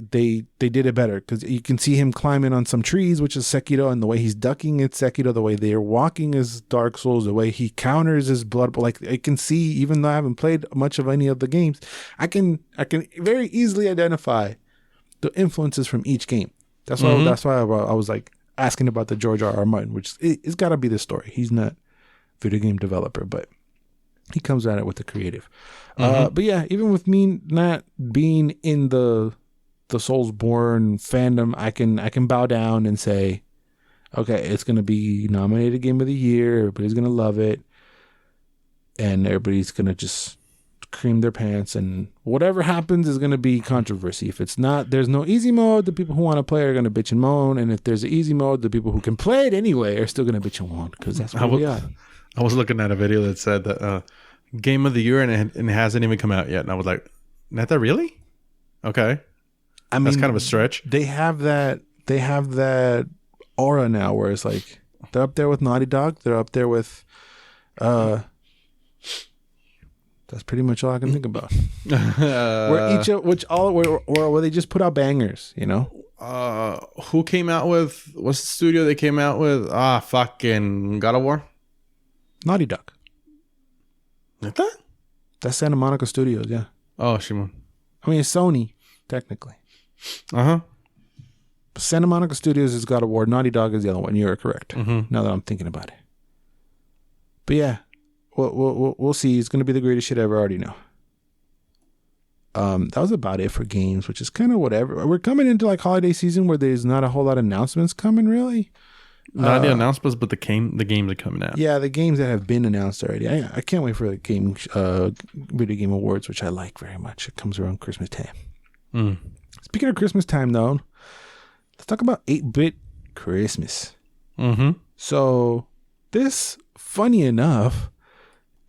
did it better because you can see him climbing on some trees, which is Sekiro, and the way he's ducking it's Sekiro, the way they're walking is Dark Souls, the way he counters is Blood. Like I can see, even though I haven't played much of any of the games, I can very easily identify the influences from each game. That's why I was like asking about the George R.R. Martin, which it's got to be the story. He's not a video game developer, but he comes at it with the creative. But yeah, even with me not being in the Soulsborne fandom, I can bow down and say, okay, it's gonna be nominated Game of the Year. Everybody's gonna love it, and everybody's gonna just cream their pants, and whatever happens is gonna be controversy. If it's not, there's no easy mode, the people who want to play are gonna bitch and moan, and if there's an easy mode, the people who can play it anyway are still gonna bitch and moan because that's what we are. I was looking at a video that said that Game of the Year and it hasn't even come out yet, and I was like, "Not that really? Okay." I mean, that's kind of a stretch. They have that aura now where it's like they're up there with Naughty Dog. They're up there with that's pretty much all I can think about. Where they just put out bangers, you know? Who came out with, what's the studio they came out with? Fucking God of War? Naughty Dog. Like that? That's Santa Monica Studios, yeah. Oh, Shimon. I mean, it's Sony, technically. But Santa Monica Studios is God of War. Naughty Dog is the other one. You're correct. Now that I'm thinking about it. But yeah, we'll see. It's going to be the greatest shit ever. I already know. That was about it for games, which is kind of whatever. We're coming into like holiday season where there's not a whole lot of announcements coming, really. Not the announcements, but the games are coming out. Yeah, the games that have been announced already. I can't wait for the Video Game Awards, which I like very much. It comes around Christmas time. Speaking of Christmas time, though, let's talk about 8-bit Christmas. So this, funny enough,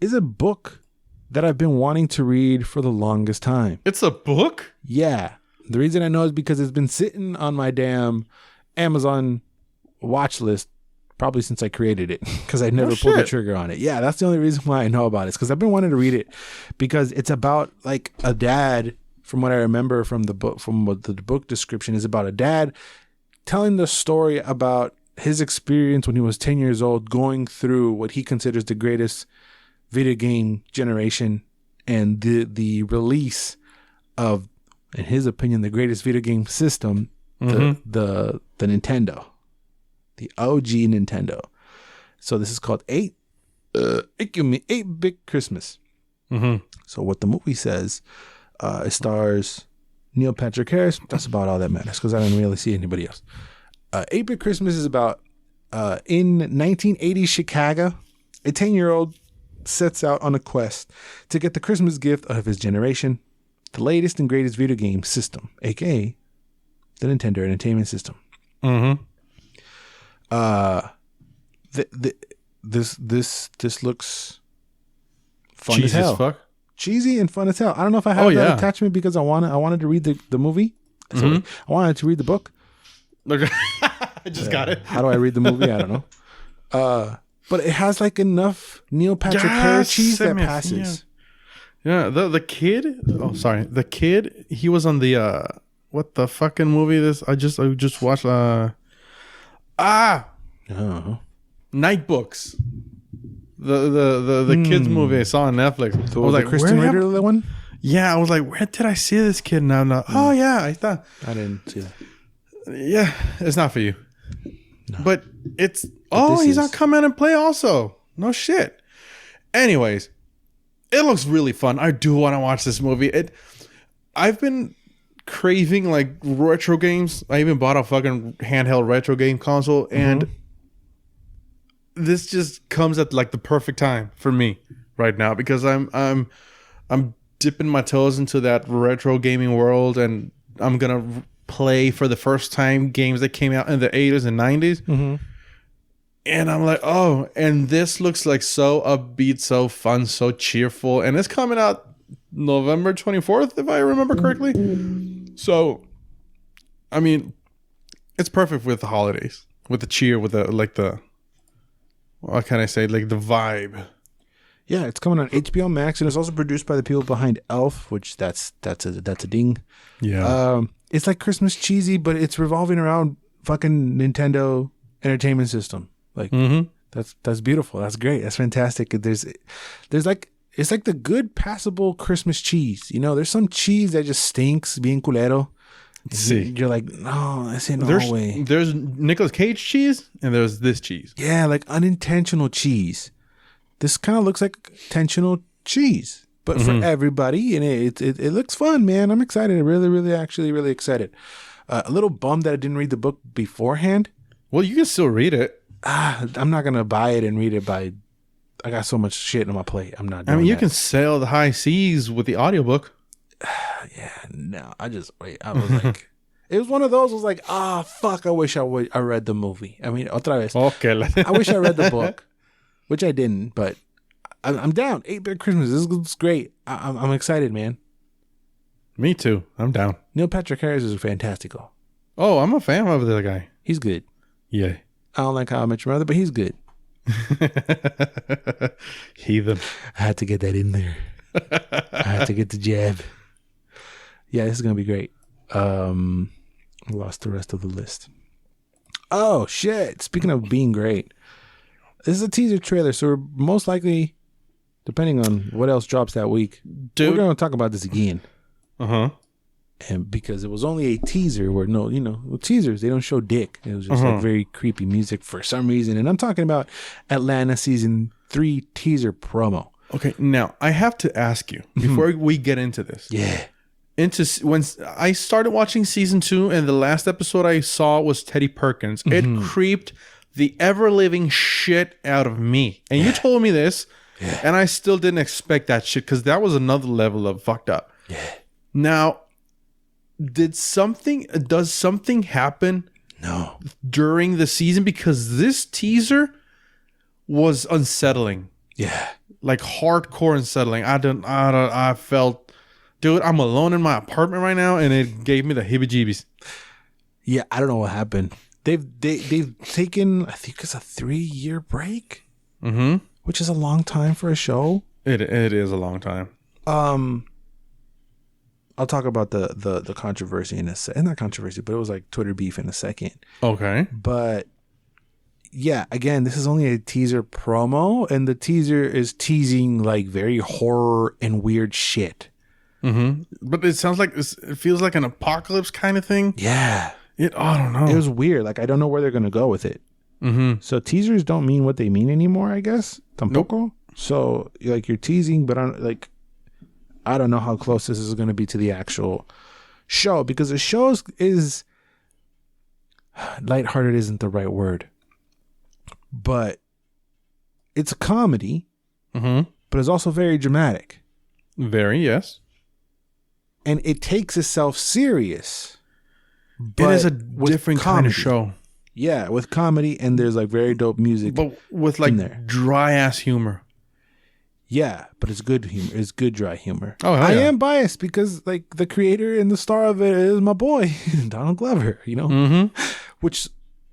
is a book that I've been wanting to read for the longest time. It's a book? Yeah. The reason I know is because it's been sitting on my damn Amazon watch list probably since I created it, because I never pulled the trigger on it. Yeah, that's the only reason why I know about it. It's because I've been wanting to read it, because it's about like a dad. From what I remember from the book, from what the book description is about, a dad telling the story about his experience when he was 10 years old, going through what he considers the greatest video game generation and the release of, in his opinion, the greatest video game system, the Nintendo, the OG Nintendo. So this is called 8-Bit Christmas. So what the movie says, it stars Neil Patrick Harris. That's about all that matters, because I didn't really see anybody else. 8-Bit Christmas is about in 1980 Chicago, a 10-year-old sets out on a quest to get the Christmas gift of his generation, the latest and greatest video game system, aka the Nintendo Entertainment System. This looks fun Cheesy as hell. As fuck. Cheesy and fun as hell. I don't know if I have that attachment because I wanted to read the movie. So I wanted to read the book. Look, I just got it. How do I read the movie? I don't know. But it has like enough Neil Patrick Harris cheese that passes. Yeah, the kid. Oh, sorry, the kid. He was on the what the fucking movie? I just watched. Night Books. The kids movie I saw on Netflix. So I was like, Kristen Ritter, the one? Yeah, I was like, where did I see this kid? Now, oh yeah, I thought I didn't see that. Yeah, it's not for you. No. But it's he's not coming and play also. No shit. Anyways, it looks really fun. I do want to watch this movie. I've been craving like retro games. I even bought a fucking handheld retro game console, and this just comes at like the perfect time for me right now, because I'm dipping my toes into that retro gaming world, and I'm gonna play for the first time games that came out in the 80s and 90s. And I'm like, oh, and this looks like so upbeat, so fun, so cheerful, and it's coming out November 24th, if I remember correctly. So I mean, it's perfect with the holidays, with the cheer, with the what can I say? Like the vibe. Yeah, it's coming on HBO Max, and it's also produced by the people behind Elf, which that's a ding. Yeah. It's like Christmas cheesy, but it's revolving around fucking Nintendo Entertainment System. Like that's beautiful. That's great. That's fantastic. There's like it's like the good passable Christmas cheese. You know, there's some cheese that just stinks, being culero. See, you're like, no, that's in no way. There's Nicolas Cage cheese, and there's this cheese. Yeah, like unintentional cheese. This kind of looks like intentional cheese, but for everybody, and it looks fun, man. I'm excited. Really excited. A little bummed that I didn't read the book beforehand. Well, you can still read it. I'm not gonna buy it and read it I got so much shit on my plate. I'm not. You can sail the high seas with the audiobook. Yeah, no. I was like, it was one of those. I was like, fuck. I wish I read the movie. I mean, otra vez. Okay. I wish I read the book. Which I didn't, but I'm down. 8-Bit Christmas. This is great. I'm excited, man. Me too. I'm down. Neil Patrick Harris is fantastical. Oh, I'm a fan of the guy. He's good. Yeah. I don't like How I Met Your Mother, but he's good. Heathen. I had to get that in there. I had to get the jab. Yeah, this is going to be great. Lost the rest of the list. Oh, shit. Speaking of being great. This is a teaser trailer, so we're most likely, depending on what else drops that week, we're going to talk about this again. And because it was only a teaser where with teasers, they don't show dick. It was just like very creepy music for some reason. And I'm talking about Atlanta season 3 teaser promo. Okay, now I have to ask you before we get into this. Yeah. When I started watching season 2 and the last episode I saw was Teddy Perkins, it creeped the ever-living shit out of me. And you told me this, and I still didn't expect that shit because that was another level of fucked up. Yeah. Now, does something happen during the season? Because this teaser was unsettling. Yeah. Like hardcore unsettling. I felt, dude, I'm alone in my apartment right now, and it gave me the heebie-jeebies. Yeah, I don't know what happened. They've taken, I think it's a 3-year break, which is a long time for a show. It is a long time. I'll talk about the controversy in a second. Not controversy, but it was like Twitter beef in a second. Okay. But yeah, again, this is only a teaser promo, and the teaser is teasing like very horror and weird shit. But it sounds like it feels like an apocalypse kind of thing. Yeah. I don't know. It was weird. Like, I don't know where they're going to go with it. So teasers don't mean what they mean anymore, I guess. Tampoco. Nope. So, like, you're teasing, but I don't know how close this is going to be to the actual show, because the show is lighthearted isn't the right word, but it's a comedy, but it's also very dramatic. Very, yes. And it takes itself serious. It is a different kind of show. Yeah, with comedy, and there's like very dope music, but with like dry ass humor. Yeah, but it's good humor. It's good dry humor. Oh, I am biased because like the creator and the star of it is my boy Donald Glover. You know, which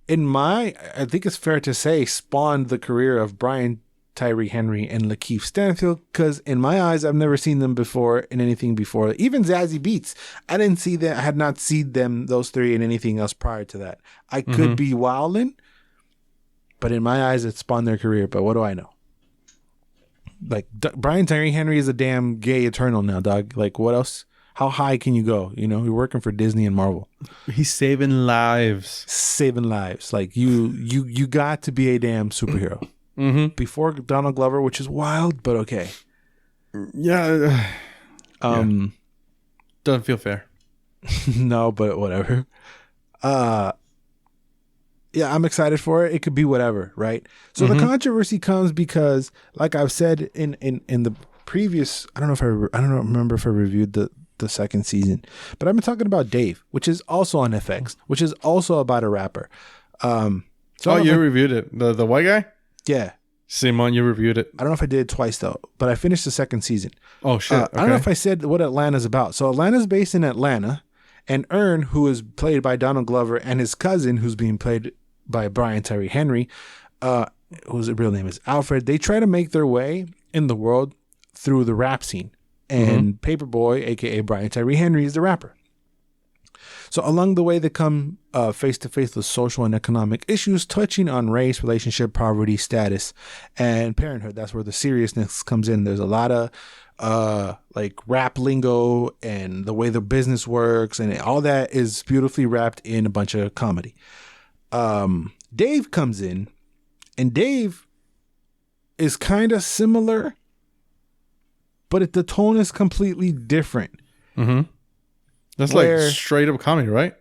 I think it's fair to say spawned the career of Brian Tyree Henry and Lakeith Stanfield, because in my eyes, I've never seen them before in anything before. Even Zazie Beetz, I didn't see them. I had not seen those three in anything else prior to that. I could be wilding, but in my eyes, it spawned their career. But what do I know? Like Brian Tyree Henry is a damn gay eternal now, dog. Like, what else? How high can you go? You know, you're working for Disney and Marvel. He's saving lives. Saving lives. Like you got to be a damn superhero. Before Donald Glover, which is wild, but okay. Yeah. Doesn't feel fair. No, but whatever. Yeah, I'm excited for it. It could be whatever, right? So the controversy comes because, like I've said in the previous, I don't remember if I reviewed the second season, but I've been talking about Dave, which is also on FX, which is also about a rapper. You reviewed it, the white guy? Yeah. Simon, you reviewed it. I don't know if I did it twice, though, but I finished the second season. Oh, shit. Okay. I don't know if I said what Atlanta's about. So Atlanta's based in Atlanta, and Ern, who is played by Donald Glover, and his cousin, who's being played by Brian Tyree Henry, whose real name is Alfred, they try to make their way in the world through the rap scene. And Paperboy, a.k.a. Brian Tyree Henry, is the rapper. So along the way, they come face to face with social and economic issues touching on race, relationship, poverty, status, and parenthood. That's where the seriousness comes in. There's a lot of like rap lingo and the way the business works, and all that is beautifully wrapped in a bunch of comedy. Dave comes in, and Dave is kind of similar, but the tone is completely different. Mm-hmm. That's like straight up comedy, right?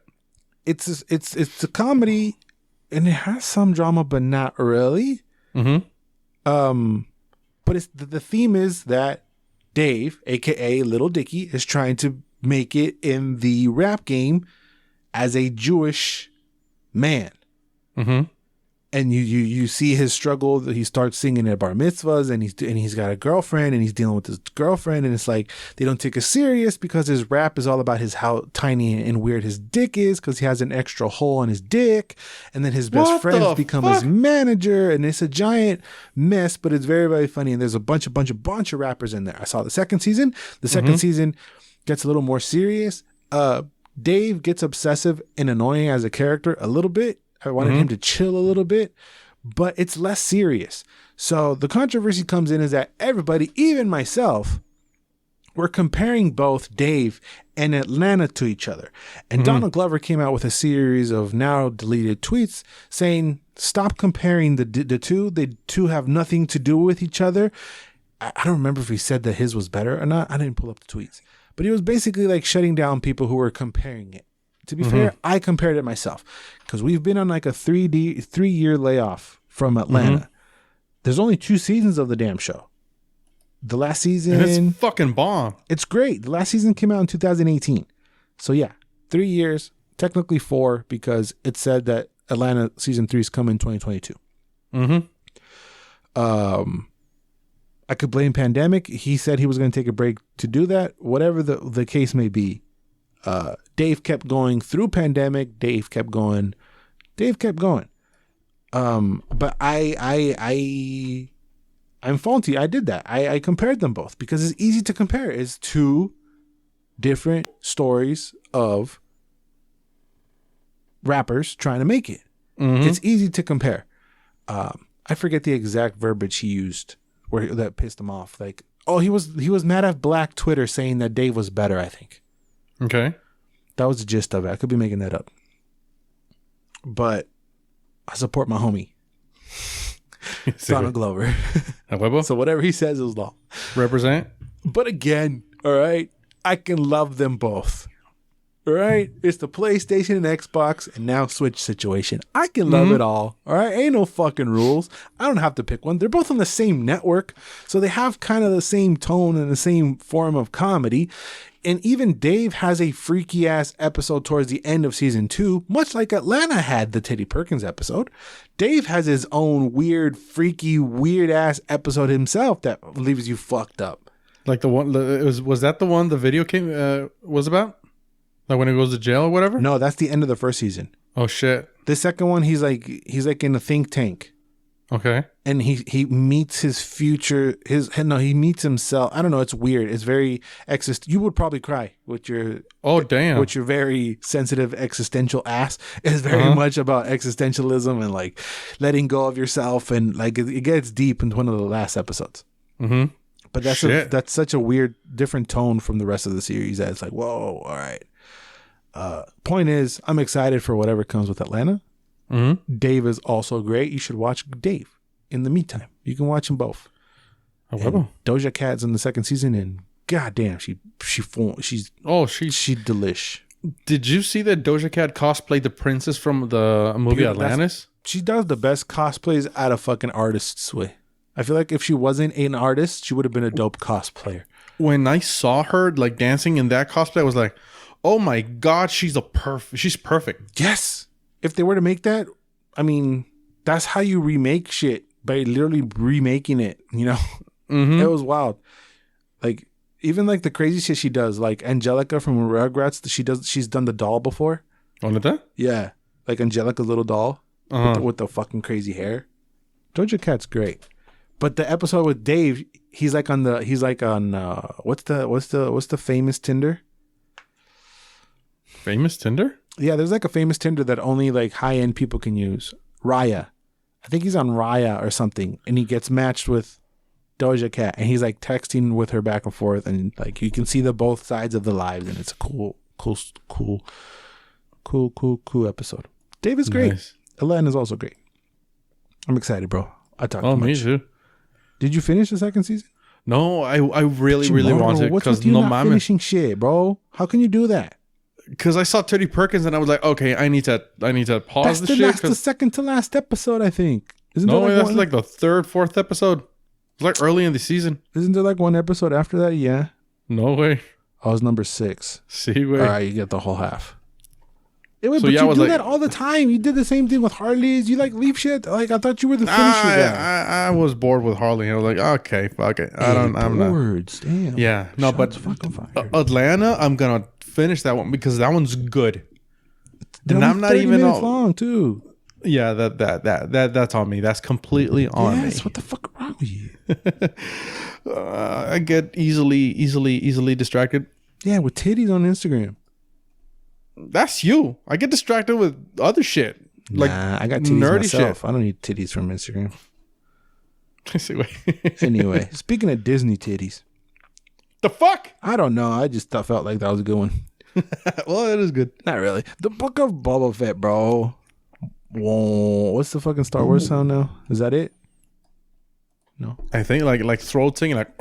It's a comedy, and it has some drama, but not really. Mm-hmm. But it's the theme is that Dave, aka Little Dicky, is trying to make it in the rap game as a Jewish man. Mm-hmm. And you see his struggle. He starts singing at bar mitzvahs, and he's got a girlfriend, and he's dealing with his girlfriend, and it's like they don't take it serious because his rap is all about how tiny and weird his dick is because he has an extra hole on his dick, and then his best friends become his manager, and it's a giant mess, but it's very, very funny. And there's a bunch of rappers in there. I saw the second season. The second season gets a little more serious. Dave gets obsessive and annoying as a character a little bit. I wanted him to chill a little bit, but it's less serious. So the controversy comes in is that everybody, even myself, we're comparing both Dave and Atlanta to each other. And Donald Glover came out with a series of now deleted tweets saying, stop comparing the two. The two have nothing to do with each other. I don't remember if he said that his was better or not. I didn't pull up the tweets. But he was basically like shutting down people who were comparing it. To be fair, I compared it myself because we've been on like a 3-year layoff from Atlanta. There's only 2 seasons of the damn show. The last season... And it's fucking bomb. It's great. The last season came out in 2018. So yeah, 3 years, technically 4 because it said that Atlanta season 3 is coming in 2022. I could blame pandemic. He said he was going to take a break to do that. Whatever the case may be. Dave kept going through pandemic. Dave kept going. But I'm faulty. I did that. I compared them both because it's easy to compare. It's 2 different stories of rappers trying to make it. It's easy to compare. I forget the exact verbiage he used that pissed him off. Like, oh, he was mad at Black Twitter saying that Dave was better, I think. Okay. That was the gist of it. I could be making that up. But I support my homie. Donald Glover. So whatever he says is law. Represent. But again, all right, I can love them both. All right? It's the PlayStation and Xbox and now Switch situation. I can love it all. All right? Ain't no fucking rules. I don't have to pick one. They're both on the same network. So they have kind of the same tone and the same form of comedy. And even Dave has a freaky ass episode towards the end of season 2, much like Atlanta had the Teddy Perkins episode. Dave has his own weird, freaky, weird ass episode himself that leaves you fucked up. Like the one, was that the one the video was about? Like when he goes to jail or whatever? No, that's the end of the first season. Oh shit. The second one, he's like in a think tank. Okay. And he meets his future. He meets himself. I don't know. It's weird. It's very you would probably cry with your with your very sensitive existential ass. It's very much about existentialism and like letting go of yourself, and like it gets deep in one of the last episodes. But that's such a weird, different tone from the rest of the series that it's like, whoa, all right. Point is, I'm excited for whatever comes with Atlanta. Dave is also great. You should watch Dave in the meantime. You can watch them both. Doja Cat's in the second season, and goddamn, she's delish. Did you see that Doja Cat cosplayed the princess from the movie Atlantis? She does the best cosplays out of fucking artists way. I feel like if she wasn't an artist, she would have been a dope cosplayer. When I saw her like dancing in that cosplay, I was like, oh my god, she's perfect. Yes. If they were to make that, I mean, that's how you remake shit, by literally remaking it, you know? It was wild. Like, even like the crazy shit she does, like Angelica from Rugrats, she's done the doll before. Oh, that? Yeah. Like Angelica's little doll with the fucking crazy hair. Doja Cat's great. But the episode with Dave, he's like on what's the famous Tinder? Famous Tinder? Yeah, there's like a famous Tinder that only like high end people can use. Raya. I think he's on Raya or something, and he gets matched with Doja Cat, and he's like texting with her back and forth, and like you can see the both sides of the lives, and it's a cool episode. Dave is great. Nice. Ellen is also great. I'm excited, bro. I talked Oh, too much. me too. Did you finish the second season? No, I really want it What's with because you no not mames. finishing shit, bro? How can you do that? Because I saw Teddy Perkins and I was like, okay, I need to pause the shit. That's the second to last episode, I think. Isn't there that's one? like the third, fourth episode. It's like early in the season. Isn't there like one episode after that? Yeah. No way. I was number 6. See, way. All right, you get the whole half. But yeah, you I was do like- that all the time. You did the same thing with Harley's. You like leave shit. Like I thought you were the finisher guy. I was bored with Harley. I was like, okay, fuck it. I'm not. Words, damn. Yeah, no, Shots but fucking fired. Atlanta, I'm gonna finish that one because that one's good. They're And only I'm not 30 even minutes all, long too. Yeah, that's on me. That's completely on Yes, me. what the fuck is wrong with you? I get easily distracted. Yeah, with titties on Instagram. That's you. I get distracted with other shit. Like Nah, I got titties nerdy myself. shit. I don't need titties from Instagram. See, wait. Anyway, speaking of Disney titties, The fuck? I don't know. I just felt like that was a good one. Well, it is good. Not really. The Book of Boba Fett, bro. Whoa. What's the fucking Star Wars sound now? Is that it? No. I think like throat singing like.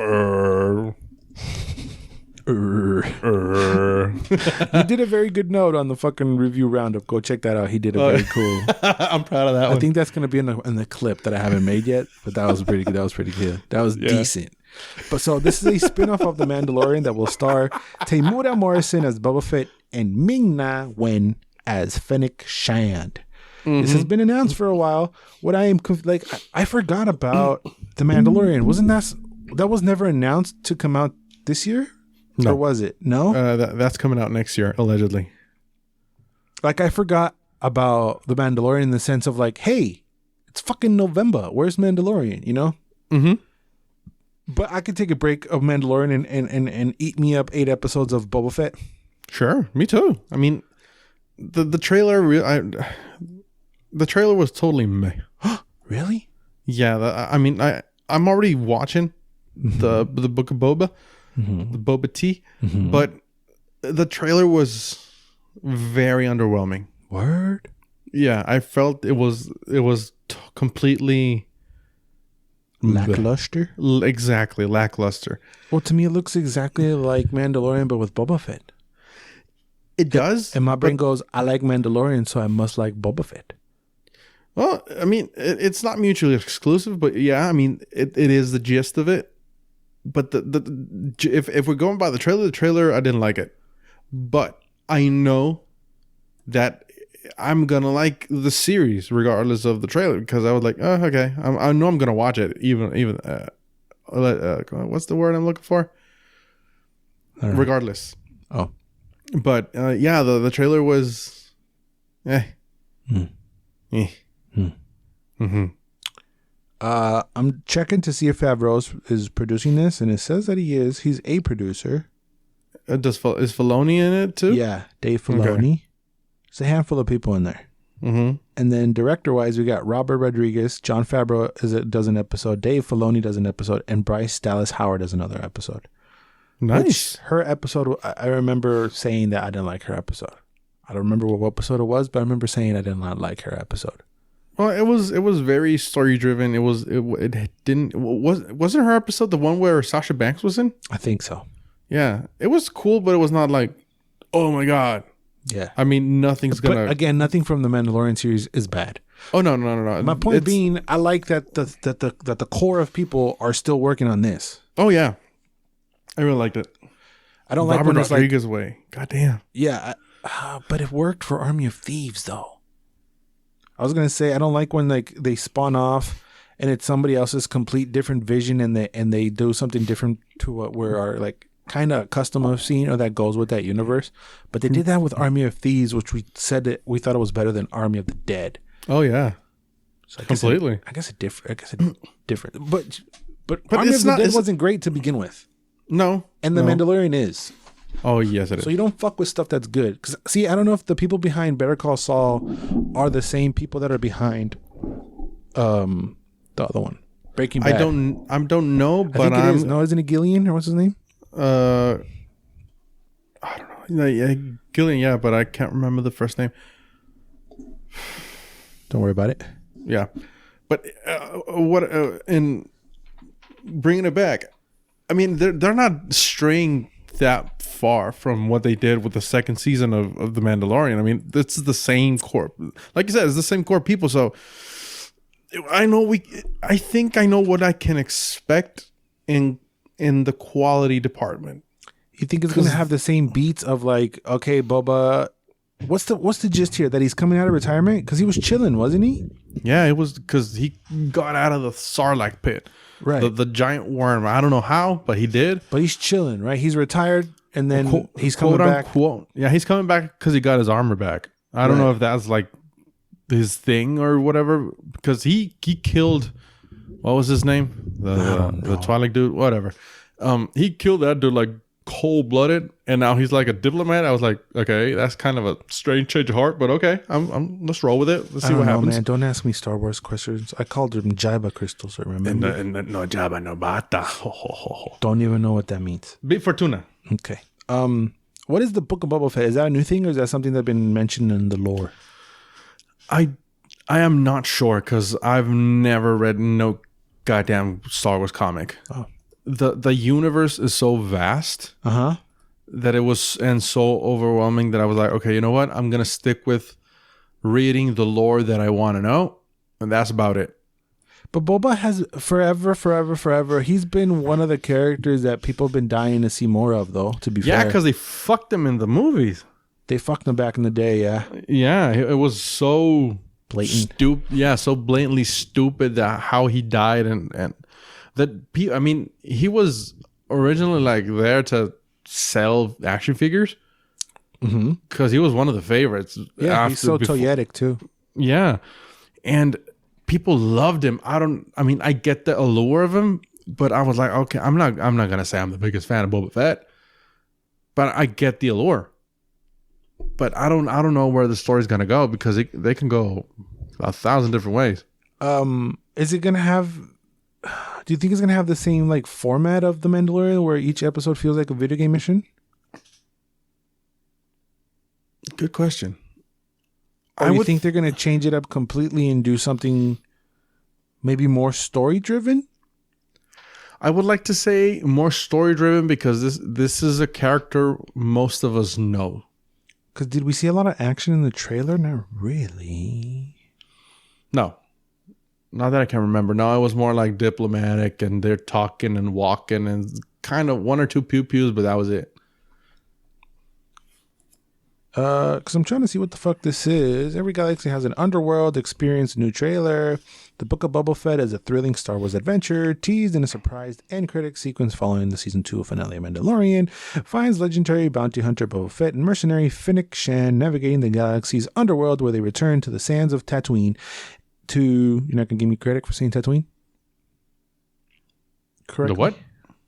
He did a very good note on the fucking review roundup. Go check that out. He did a very cool. I'm proud of that I one. think that's gonna be in the clip that I haven't made yet, but that was pretty good. That was pretty good. That was decent. But so this is a spin-off of The Mandalorian that will star Temuera Morrison as Boba Fett and Ming-Na Wen as Fennec Shand. This has been announced for a while. What I am I forgot about The Mandalorian. Wasn't that was never announced to come out this year? No. Or was it? No? That's coming out next year, allegedly. Like I forgot about The Mandalorian in the sense of like, hey, it's fucking November. Where's Mandalorian? You know? Mm-hmm. But I could take a break of Mandalorian and eat me up 8 episodes of Boba Fett. Sure, me too. I mean, the trailer, the trailer was totally meh. Really? Yeah, I'm already watching the Book of Boba, the Boba Tea, but the trailer was very underwhelming. Word? Yeah, I felt it was completely Lackluster? Exactly, lackluster. Well, to me, it looks exactly like Mandalorian, but with Boba Fett. It does. And my brain goes, I like Mandalorian, so I must like Boba Fett. Well, I mean, it's not mutually exclusive, but yeah, I mean, it is the gist of it. But if we're going by the trailer, I didn't like it. But I know that I'm gonna like the series regardless of the trailer because I was like, oh, okay, I know I'm gonna watch it. Even what's the word I'm looking for? Regardless. Oh, but yeah, the trailer was, I'm checking to see if Favreau is producing this, and it says that he is. He's a producer. Is Filoni in it too? Yeah, Dave Filoni. Okay. There's a handful of people in there. Mm-hmm. And then director-wise, we got Robert Rodriguez, John Favreau does an episode, Dave Filoni does an episode, and Bryce Dallas Howard does another episode. Nice. Which her episode, I remember saying that I didn't like her episode. I don't remember what episode it was, but I remember saying I did not like her episode. Well, it was very story driven. Wasn't her episode the one where Sasha Banks was in? I think so. Yeah, it was cool, but it was not like, oh my god. Yeah, I mean, nothing's gonna. But again, nothing from the Mandalorian series is bad. Oh no. My point being, I like that the core of people are still working on this. Oh yeah, I really liked it. I don't like when it's Rodriguez way. God damn. Yeah, but it worked for Army of Thieves though. I was gonna say I don't like when like they spawn off and it's somebody else's complete different vision and they do something different to what we're our like kind of custom of scene or that goes with that universe. But they did that with Army of Thieves, which we said that we thought it was better than Army of the Dead. Oh yeah, So completely. I guess it different. But But Army of the Dead wasn't great to begin with. No. And The Mandalorian is. Oh, yes, it is. So you don't fuck with stuff that's good. Because, see, I don't know if the people behind Better Call Saul are the same people that are behind the other one, Breaking Bad. I don't know, but I think it is. No, isn't it Gillian or what's his name? I don't know. Yeah, Gillian, yeah, but I can't remember the first name. Don't worry about it. Yeah. But in bringing it back, I mean, they're not straying that far from what they did with the second season of The Mandalorian. I mean, this is the same core. Like you said, it's the same core people. So I think I know what I can expect in the quality department. You think it's going to have the same beats of like, okay, Boba, what's the gist here? That he's coming out of retirement? Because he was chilling, wasn't he? Yeah, it was because he got out of the Sarlacc pit. Right. The giant worm. I don't know how, but he did. But he's chilling, right? He's retired, and then he's coming back. Yeah, he's coming back because he got his armor back. I don't know if that's like his thing or whatever, because he killed, what was his name? The Twilight dude, whatever. He killed that dude like cold-blooded, and now he's like a diplomat. I was like, okay, that's kind of a strange change of heart, but okay, let's roll with it. Let's see what happens. Man, don't ask me Star Wars questions. I called them Jabba crystals. I remember. And no Jabba, no bata. Don't even know what that means. Big Fortuna. Okay. What is the Book of Boba Fett? Is that a new thing, or is that something that's been mentioned in the lore? I am not sure because I've never read no goddamn Star Wars comic. Oh. The universe is so vast that it was, and so overwhelming that I was like, okay, you know what? I'm gonna stick with reading the lore that I want to know, and that's about it. But Boba has forever. He's been one of the characters that people have been dying to see more of, though. To be fair, yeah, because they fucked him in the movies. They fucked him back in the day, yeah. Yeah, it was so blatant. So blatantly stupid that how he died and. That I mean, he was originally like there to sell action figures because he was one of the favorites. Yeah, he's so toyetic too. Yeah, and people loved him. I get the allure of him, but I was like, okay, I'm not gonna say I'm the biggest fan of Boba Fett, but I get the allure. But I don't know where the story's gonna go because they can go 1,000 different ways. Is it gonna have? Do you think it's going to have the same like format of The Mandalorian where each episode feels like a video game mission? Good question. Or do you think they're going to change it up completely and do something maybe more story driven? I would like to say more story driven because this is a character most of us know. Because did we see a lot of action in the trailer? Not really. No. Not that I can remember. No, it was more like diplomatic and they're talking and walking and kind of one or two pew-pews, but that was it. Because I'm trying to see what the fuck this is. Every galaxy has an underworld experience. New trailer. The Book of Boba Fett is a thrilling Star Wars adventure teased in a surprised end credit sequence following the season 2 finale of Mandalorian. Finds legendary bounty hunter Boba Fett and mercenary Fennec Shan navigating the galaxy's underworld where they return to the sands of Tatooine. You're not gonna give me credit for saying Tatooine? Correctly? The what?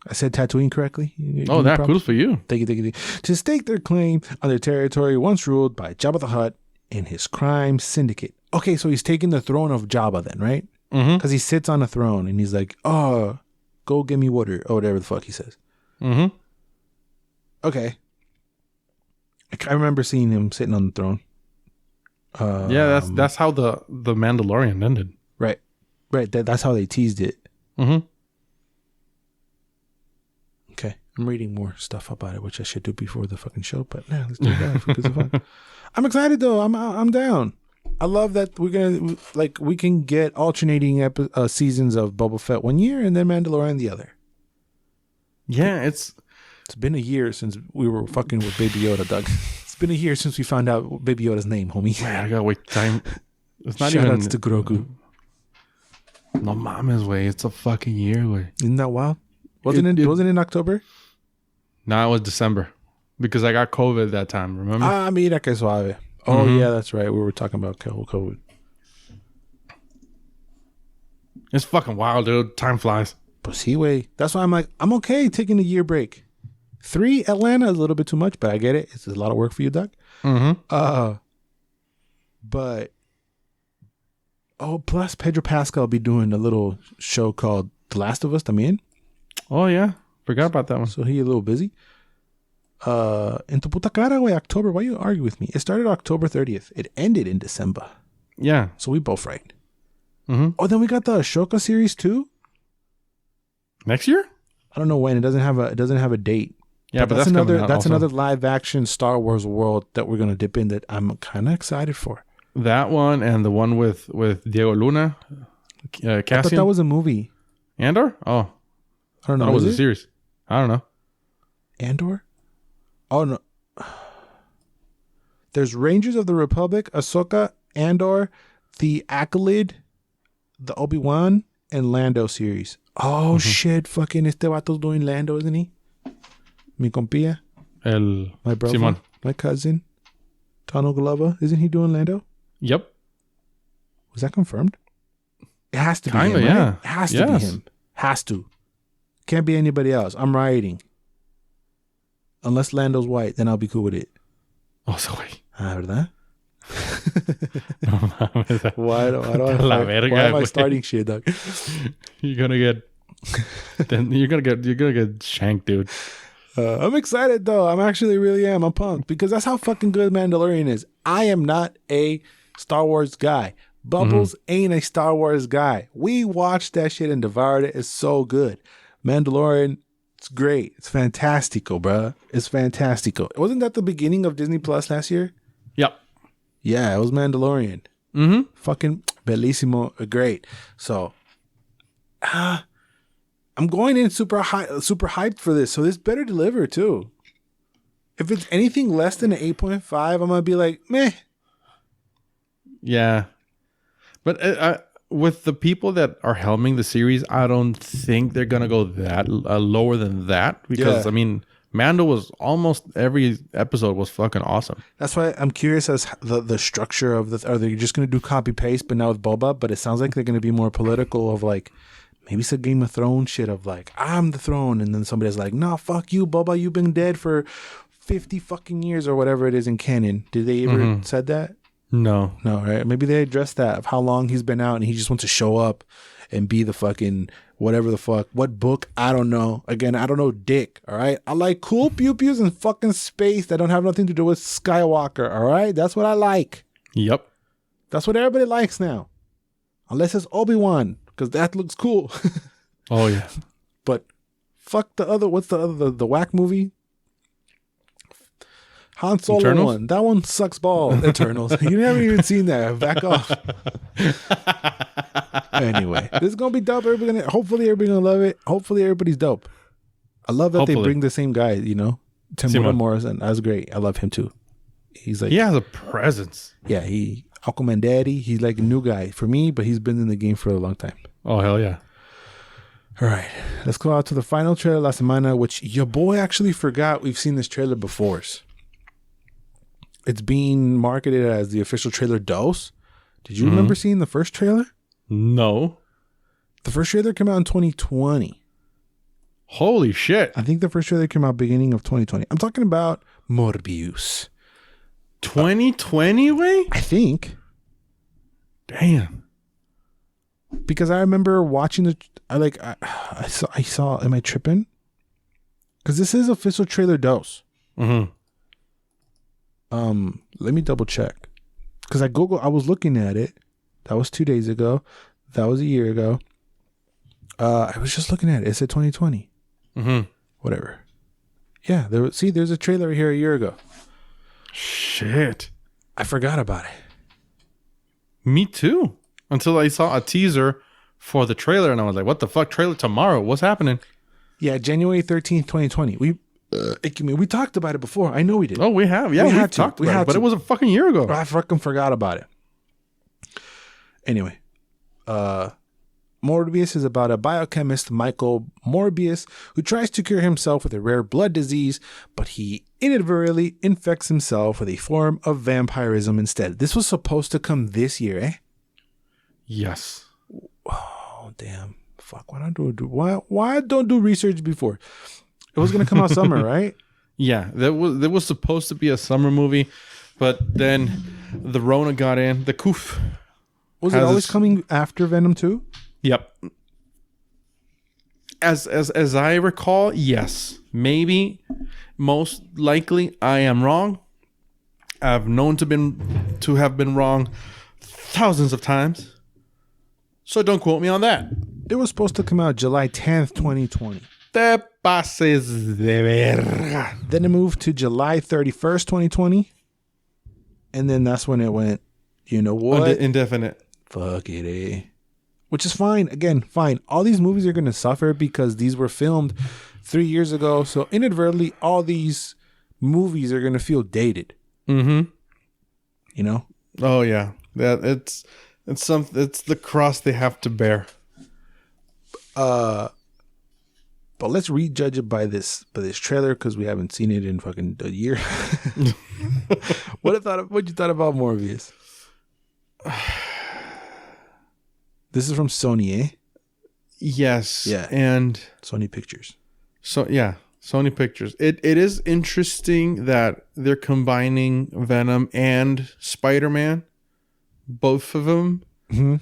I said Tatooine correctly. Kudos for you. Thank you. To stake their claim on their territory once ruled by Jabba the Hutt and his crime syndicate. Okay, so he's taking the throne of Jabba then, right? Because he sits on a throne and he's like, oh, go get me water, or whatever the fuck he says. Okay. I remember seeing him sitting on the throne. Yeah, that's how the Mandalorian ended. Right. That's how they teased it. Okay, I'm reading more stuff about it, which I should do before the fucking show. But yeah, let's do that because of fun. I'm excited though. I'm down. I love that we can get alternating seasons of Boba Fett one year and then Mandalorian the other. Yeah, it's been a year since we were fucking with Baby Yoda, Doug. It's been a year since we found out Baby Yoda's name, homie. Man, I gotta wait time. It's not Shout even outs to Grogu. No mama's way. It's a fucking year way. Isn't that wild? Wasn't it in October? No, it was December. Because I got COVID that time, remember? Mira que suave. Oh, yeah, that's right. We were talking about COVID. It's fucking wild, dude. Time flies. Pues sí, way. That's why I'm like, I'm okay taking a year break. 3, Atlanta is a little bit too much, but I get it. It's a lot of work for you, Doug. Mm-hmm. But plus Pedro Pascal will be doing a little show called The Last of Us también. Oh yeah, forgot about that one. So he a little busy. En tu puta cara, güey, October. Why you argue with me? It started October 30th. It ended in December. Yeah. So we both right. Mm-hmm. Oh, then we got the Ashoka series too. Next year? I don't know when. It doesn't have a date. Yeah, but that's another live action Star Wars world that we're gonna dip in that I'm kind of excited for. That one and the one with Diego Luna, Cassian. I thought that was a movie. Andor? Oh, I don't know. That was a series. I don't know. Andor? Oh no. There's Rangers of the Republic, Ahsoka, Andor, the Accolade, the Obi-Wan, and Lando series. Oh shit! Fucking este vato's doing Lando, isn't he? Mi compilla, my brother, Simon. my cousin, Donald Glover. Isn't he doing Lando? Yep. Was that confirmed? It has to be Kinda, him, yeah. Right? It has to be him. Has to. Can't be anybody else. I'm rioting. Unless Lando's white, then I'll be cool with it. Oh, so wait. ¿Verdad? No, why am I starting shit, dog? You're gonna get shanked, dude. I'm excited though. I'm actually really am. I'm pumped because that's how fucking good Mandalorian is. I am not a Star Wars guy. Bubbles ain't a Star Wars guy. We watched that shit and devoured it. It's so good. Mandalorian, it's great. It's fantastico, bruh. It's fantastico. Wasn't that the beginning of Disney Plus last year? Yep. Yeah, it was Mandalorian. Mm-hmm. Fucking bellissimo. Great. So, I'm going in super hyped for this. So this better deliver too. If it's anything less than an 8.5, I'm going to be like, meh. Yeah. But with the people that are helming the series, I don't think they're going to go that lower than that. Because, I mean, Mando was almost every episode was fucking awesome. That's why I'm curious as the structure of the... Are they just going to do copy-paste, but now with Boba? But it sounds like they're going to be more political of like... Maybe it's a Game of Thrones shit of like, I'm the throne. And then somebody's like, no, fuck you, Boba. You've been dead for 50 fucking years or whatever it is in canon. Did they ever said that? No, right? Maybe they addressed that of how long he's been out and he just wants to show up and be the fucking whatever the fuck. What book? I don't know. Again, I don't know dick, all right? I like cool pew-pews in fucking space that don't have nothing to do with Skywalker, all right? That's what I like. Yep. That's what everybody likes now. Unless it's Obi-Wan, because that looks cool. Oh, yeah. But fuck the other, what's the other, the whack movie? Han Solo Eternals? one. That one sucks ball. Eternals. You haven't even seen that. Back off. Anyway, this is gonna be dope. Hopefully everybody's gonna love it. Hopefully everybody's dope. I love that they bring the same guy, you know. Tim Morrison. That's great. I love him too. He's like, he has a presence. Yeah, Aquaman Daddy. He's like a new guy for me, but he's been in the game for a long time. Oh, hell yeah. All right, let's go out to the final trailer La Semana, which your boy actually forgot we've seen this trailer before. It's being marketed as the official trailer Dose. Did you remember seeing the first trailer? No. The first trailer came out in 2020. Holy shit. I think the first trailer came out beginning of 2020. I'm talking about Morbius. 2020 way? I think. Damn. Because I remember watching I saw, am I tripping? Because this is official trailer Dose. Mm-hmm. Let me double check. Because I was looking at it. That was 2 days ago. That was a year ago. I was just looking at it. It said 2020. Mm-hmm. Whatever. Yeah, there's a trailer here a year ago. Shit. I forgot about it. Me too. Until I saw a teaser for the trailer and I was like, what the fuck? Trailer tomorrow? What's happening? Yeah, January 13th, 2020. We talked about it before. I know we did. Oh, we have. Yeah, we talked about it, but it was a fucking year ago. I fucking forgot about it. Anyway, Morbius is about a biochemist, Michael Morbius, who tries to cure himself with a rare blood disease, but he inadvertently infects himself with a form of vampirism instead. This was supposed to come this year, eh? Yes. Oh, damn. fuck? Why don't do research before? It was gonna come out summer, right? Yeah, there was supposed to be a summer movie, but then the Rona got in. The Koof. Was it always coming after Venom 2? Yep. As I recall, yes. Maybe, most likely, I am wrong. I've known to have been wrong thousands of times. So don't quote me on that. It was supposed to come out July 10th, 2020. Te pases de verga. Then it moved to July 31st, 2020. And then that's when it went, you know what? Indefinite. Fuck it, eh? Which is fine. Again, fine. All these movies are going to suffer because these were filmed 3 years ago. So inadvertently, all these movies are going to feel dated. Mm-hmm. You know? Oh, yeah. It's the cross they have to bear. But let's rejudge it by this trailer because we haven't seen it in fucking a year. What you thought about Morbius? This is from Sony, eh? Yes. Yeah. And Sony Pictures. So yeah, Sony Pictures. It is interesting that they're combining Venom and Spider-Man, both of them. Mm-hmm.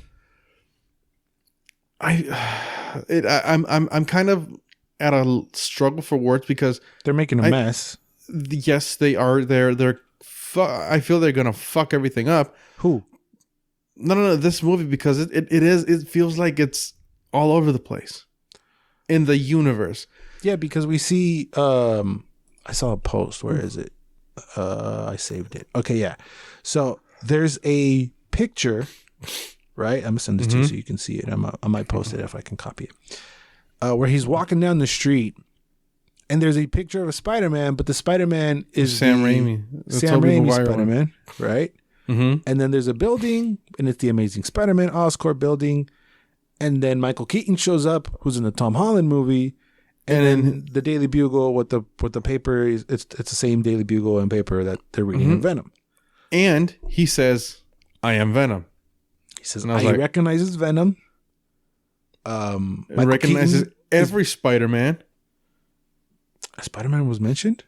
I'm kind of at a struggle for words because they're making a mess. Yes, they are. I feel they're gonna fuck everything up. Who? No. This movie, because it feels like it's all over the place in the universe. Yeah, because we see. I saw a post. Where is it? I saved it. Okay, yeah. So there's a picture, right? I'm gonna send this to you so you can see it. I might post it if I can copy it. Where he's walking down the street, and there's a picture of a Spider-Man, but the Spider-Man is Sam Raimi. Sam Raimi Spider-Man, right? Mm-hmm. And then there's a building, and it's the Amazing Spider-Man Oscorp building. And then Michael Keaton shows up, who's in the Tom Holland movie. And then the Daily Bugle with the paper, it's the same Daily Bugle and paper that they're reading in Venom. And he says, "I am Venom." He says, "I recognizes Venom." Michael recognizes Keaton every Spider-Man. Spider-Man was mentioned?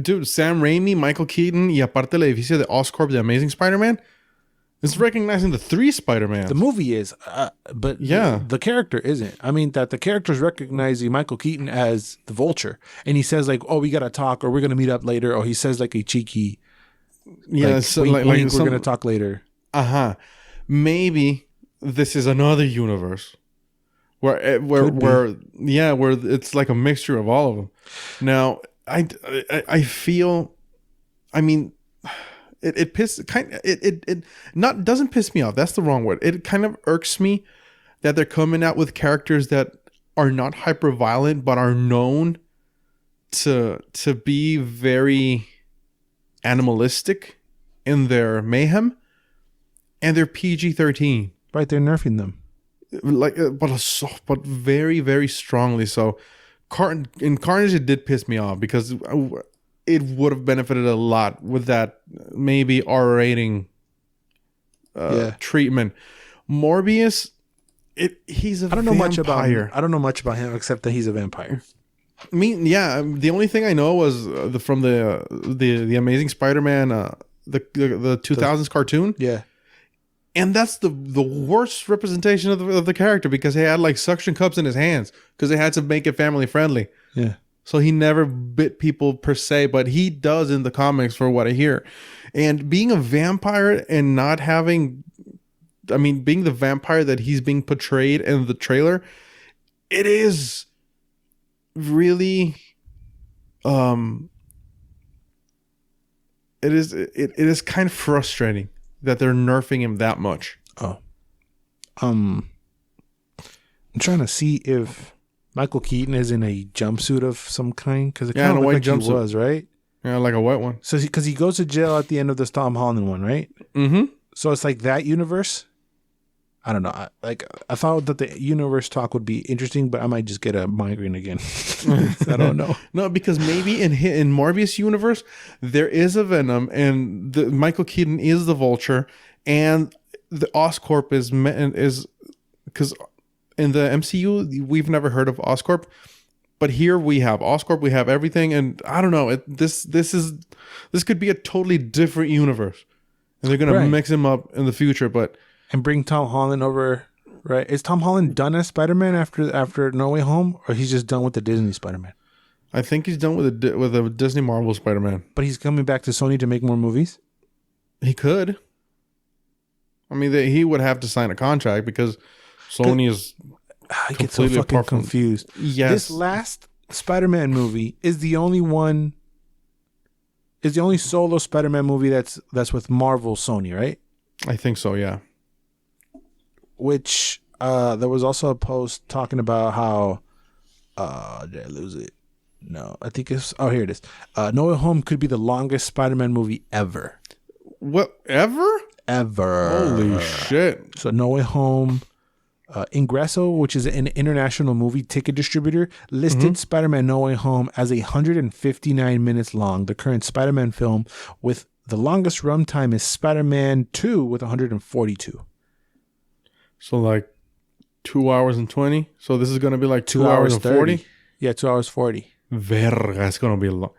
Dude, Sam Raimi, Michael Keaton, y aparte el edificio de Oscorp, the Amazing Spider-Man, is recognizing the 3 Spider-Man. The movie is, but yeah, the character isn't. I mean, that the character's recognizing Michael Keaton as the Vulture, and he says like, "Oh, we gotta talk, or we're gonna meet up later." Or he says like a cheeky, yeah, wink, we're gonna talk later. Maybe this is another universe where it's like a mixture of all of them. Now, I feel, I mean, it doesn't piss me off. That's the wrong word. It kind of irks me that they're coming out with characters that are not hyper violent but are known to be very animalistic in their mayhem, and they're PG-13. Right, they're nerfing them, but very, very strongly. So, in Carnage, it did piss me off because it would have benefited a lot with that maybe R rating treatment. Morbius, he's a vampire. I don't know much about him except that he's a vampire. I mean, yeah. The only thing I know was from the Amazing Spider-Man, the 2000s cartoon. Yeah. And that's the worst representation of the character because he had like suction cups in his hands because they had to make it family friendly. Yeah. So he never bit people per se, but he does in the comics for what I hear. And being a vampire and not having, I mean, being the vampire that he's being portrayed in the trailer, it is really, it is kind of frustrating that they're nerfing him that much. Oh. I'm trying to see if Michael Keaton is in a jumpsuit of some kind because it kind of looked like jumpsuit. He was, right? Yeah, like a white one. So because he goes to jail at the end of the Tom Holland one, right? Mm-hmm. So it's like that universe. I don't know. I thought that the universe talk would be interesting, but I might just get a migraine again. I don't know. No, because maybe in Morbius universe there is a Venom, and Michael Keaton is the Vulture, and the Oscorp is because in the MCU, we've never heard of Oscorp, but here we have Oscorp. We have everything, and I don't know. This could be a totally different universe, and they're gonna mix him up in the future. But and bring Tom Holland over. Right? Is Tom Holland done as Spider-Man after No Way Home, or he's just done with the Disney Spider-Man? I think he's done with a Disney Marvel Spider-Man. But he's coming back to Sony to make more movies? He could. I mean, he would have to sign a contract because Sony is I get so fucking confused. Yes. This last Spider-Man movie is the only solo Spider-Man movie that's with Marvel Sony, right? I think so, yeah. Which there was also a post talking about how did I lose it? No, I think it's here it is. No Way Home could be the longest Spider-Man movie ever. What ever? Holy shit. So No Way Home, Ingresso, which is an international movie ticket distributor, listed Spider-Man No Way Home as 159 minutes long. The current Spider-Man film with the longest runtime is Spider-Man 2 with 142. So like 2 hours and 20. So this is going to be like 2 hours and 40. Yeah, 2 hours 40. Verga, it's going to be a lot.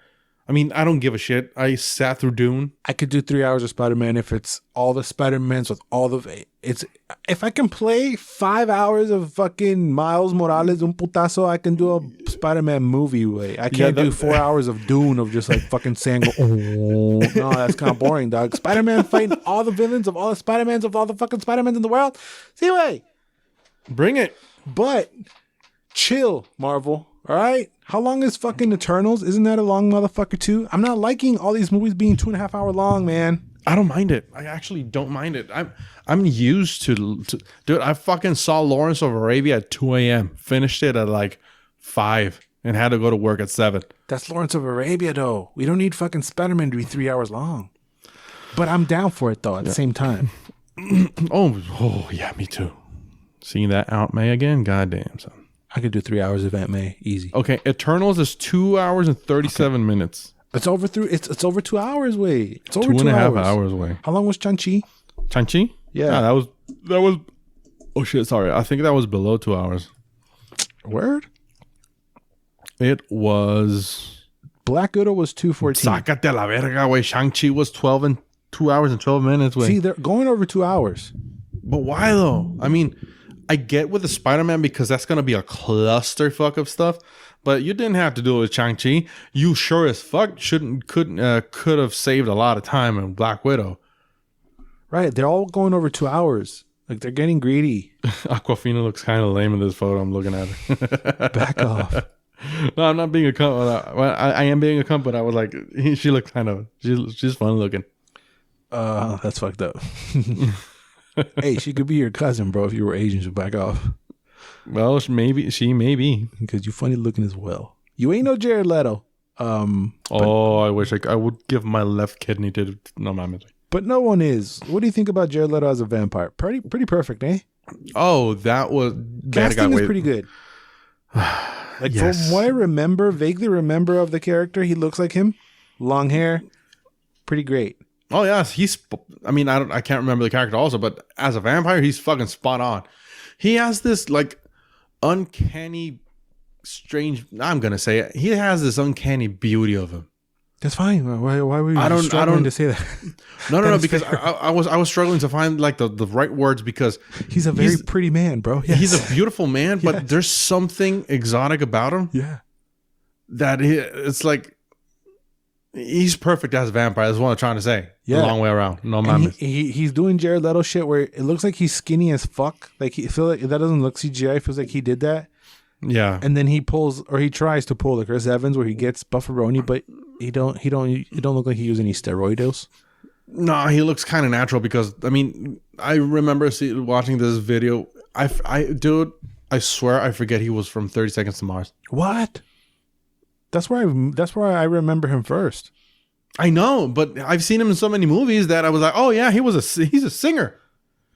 I mean, I don't give a shit. I sat through Dune. I could do 3 hours of Spider-Man if it's all the Spider-Mans with all the... If I can play 5 hours of fucking Miles Morales, un putazo, I can do a Spider-Man movie way. I can't do 4 hours of Dune of just like fucking saying, oh, no, that's kind of boring, dog. Spider-Man fighting all the villains of all the Spider-Mans of all the fucking Spider-Mans in the world. See, way. Bring it. But chill, Marvel. All right? How long is fucking Eternals? Isn't that a long motherfucker too? I'm not liking all these movies being 2.5 hours long, man. I don't mind it. I actually don't mind it. I'm used to dude, I fucking saw Lawrence of Arabia at 2 a.m. Finished it at like 5 and had to go to work at 7. That's Lawrence of Arabia though. We don't need fucking Spider-Man to be 3 hours long. But I'm down for it though at the same time. oh yeah, me too. Seeing that Aunt May again? Goddamn, son. I could do 3 hours of Aunt May. Easy. Okay, Eternals is 2 hours and 37 minutes. It's over 2 hours way. It's over 2.5 hours away. How long was Shang-Chi? Shang-Chi? Yeah. That was oh shit, sorry. I think that was below 2 hours. Word? It was Black Widow was 2:14. Sácate la verga, way. Shang-Chi was 2 hours and 12 minutes, way. See, they're going over 2 hours. But why though? I mean, I get with the Spider-Man because that's going to be a clusterfuck of stuff, but you didn't have to do it with Shang-Chi. You sure as fuck could have saved a lot of time in Black Widow. Right. They're all going over 2 hours. Like, they're getting greedy. Aquafina looks kind of lame in this photo. I'm looking at her. Back off. No, I'm not being a cunt. I am being a cunt, but I was like, she looked kind of, she's fun looking. That's fucked up. Hey, she could be your cousin, bro. If you were Asian, she'd back off. Well, she may be. Because you're funny looking as well. You ain't no Jared Leto. I wish I would give my left kidney to... No, my But no one is. What do you think about Jared Leto as a vampire? Pretty perfect, eh? Oh, that was... Casting is pretty good. Like, yes. From what I vaguely remember of the character, he looks like him. Long hair. Pretty great. Oh yes, I can't remember the character also, but as a vampire, he's fucking spot on. He has this like uncanny, strange. I'm gonna say it. He has this uncanny beauty of him. That's fine. Why were you struggling to say that? No, because I was struggling to find like the right words because he's a very pretty man, bro. Yes. He's a beautiful man, but there's something exotic about him. Yeah, that it's like. He's perfect as a vampire. That's what I'm trying to say. Yeah. A long way around. No man. He's doing Jared Leto shit where it looks like he's skinny as fuck. Like I feel like that doesn't look CGI. It feels like he did that. Yeah. And then he tries to pull the Chris Evans where he gets bufferoni, but he don't look like he used any steroids. No, he looks kind of natural because I mean I remember watching this video. I swear I forget he was from 30 Seconds to Mars. What? That's where I remember him first. I know, but I've seen him in so many movies that I was like, oh yeah, he's a singer.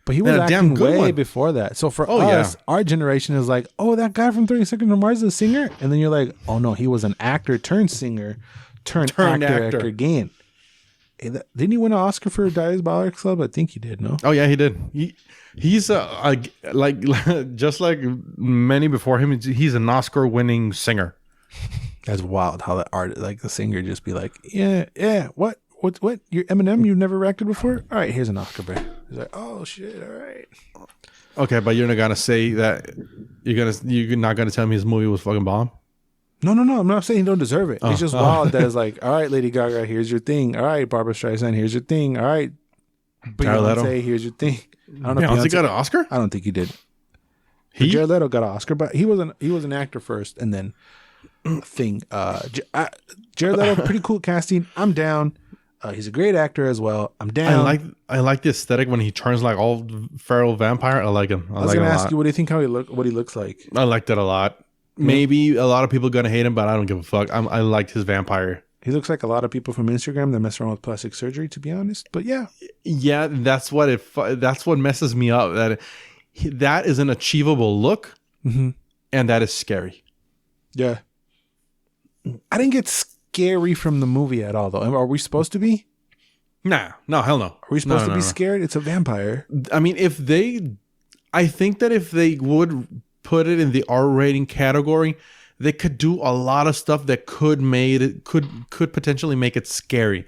But he was acting way before that. So for us, our generation is like, oh, that guy from 30 Seconds to Mars is a singer? And then you're like, oh no, he was an actor turned singer turned actor again. Didn't he win an Oscar for Diabolic Club? I think he did. No. Oh yeah, he did. He's like just like many before him. He's an Oscar-winning singer. That's wild. How the singer just be like, yeah. What? You're Eminem? You've never acted before? All right, here's an Oscar, bro. He's like, oh shit, all right. Okay, but you're not gonna say that. You're not gonna tell me his movie was fucking bomb. No. I'm not saying he don't deserve it. It's just wild that it's like, all right, Lady Gaga, here's your thing. All right, Barbara Streisand, here's your thing. All right, Beyonce, here's your thing. I don't know. Beyonce got an Oscar? I don't think he did. Jared Leto got an Oscar, but he was an actor first, and then thing. Jared Leto, pretty cool casting. I'm down. He's a great actor as well. I'm down. I like the aesthetic when he turns like all feral vampire. I like him. I was gonna ask you, what do you think what he looks like? I liked that a lot. Maybe a lot of people are gonna hate him, but I don't give a fuck. I liked his vampire. He looks like a lot of people from Instagram that mess around with plastic surgery, to be honest. But yeah, that's what messes me up. That is an achievable look, and that is scary. Yeah, I didn't get scary from the movie at all, though. Are we supposed to be? Nah, no, hell no. Are we supposed to be scared? It's a vampire. I mean, I think that if they would put it in the R rating category, they could do a lot of stuff that could potentially make it scary.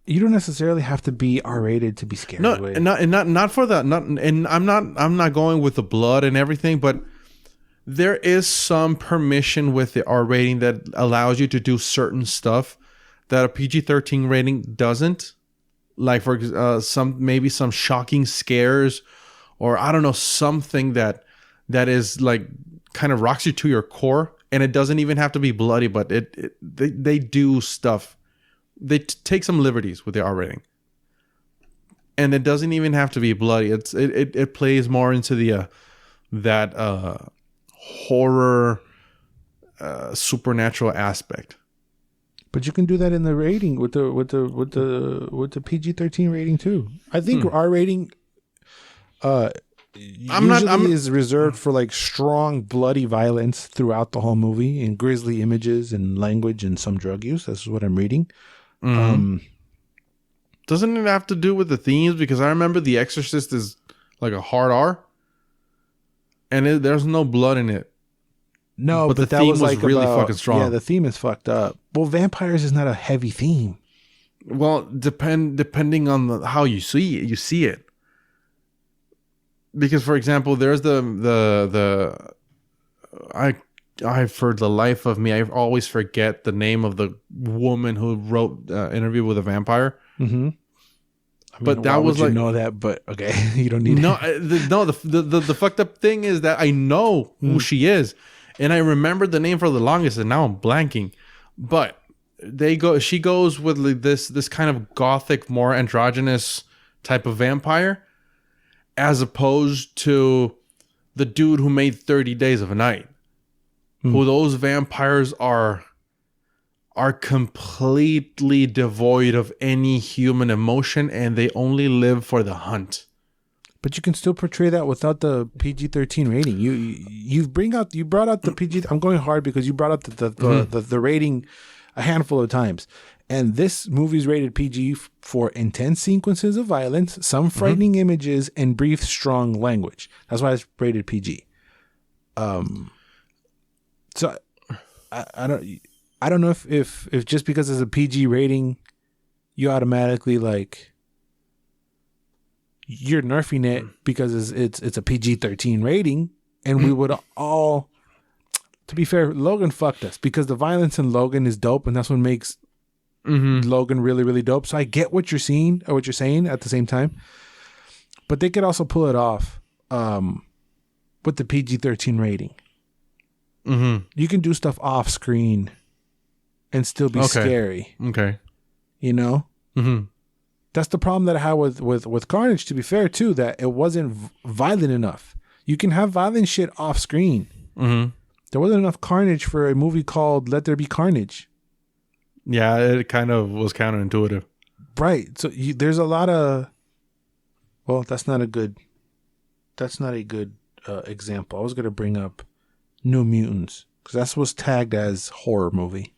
You don't necessarily have to be R rated to be scared. No, not for that. I'm not going with the blood and everything, but there is some permission with the R rating that allows you to do certain stuff that a PG-13 rating doesn't. Like for some shocking scares, or I don't know, something that is like kind of rocks you to your core, and it doesn't even have to be bloody, but they do stuff. They take some liberties with the R rating, and it doesn't even have to be bloody. It plays more into the that horror supernatural aspect. But you can do that in the rating with the PG-13 rating too. I think R rating is reserved for like strong bloody violence throughout the whole movie, and grisly images and language and some drug use. This is what I'm reading. Doesn't it have to do with the themes? Because I remember The Exorcist is like a hard R, and there's no blood in it. No, but the that theme was like really fucking strong. Yeah, the theme is fucked up. Well, vampires is not a heavy theme. Well, depending on how you see it. Because, for example, there's I for the life of me, I always forget the name of the woman who wrote Interview with a Vampire. Mm-hmm. I mean, but that was like, you know that, but okay, you don't need the fucked up thing is that I know who she is, and I remember the name for the longest, and now I'm blanking. But she goes with like this kind of gothic, more androgynous type of vampire, as opposed to the dude who made 30 Days of a Night, who those vampires are completely devoid of any human emotion, and they only live for the hunt. But you can still portray that without the PG-13 rating. You brought out the PG. I'm going hard because you brought up the rating a handful of times. And this movie's rated PG for intense sequences of violence, some frightening images, and brief, strong language. That's why it's rated PG. So I don't know if just because it's a PG rating, you automatically like you're nerfing it because it's a PG-13 rating, and we would all. To be fair, Logan fucked us because the violence in Logan is dope, and that's what makes Logan really, really dope. So I get what you're seeing or what you're saying at the same time, but they could also pull it off with the PG-13 rating. You can do stuff off screen and still be scary. Okay, you know. That's the problem that I had with Carnage. To be fair, too, that it wasn't violent enough. You can have violent shit off screen. There wasn't enough carnage for a movie called Let There Be Carnage. Yeah, it kind of was counterintuitive. Right. So there's a lot of... Well, that's not a good example. I was going to bring up New Mutants because that's what's tagged as horror movie.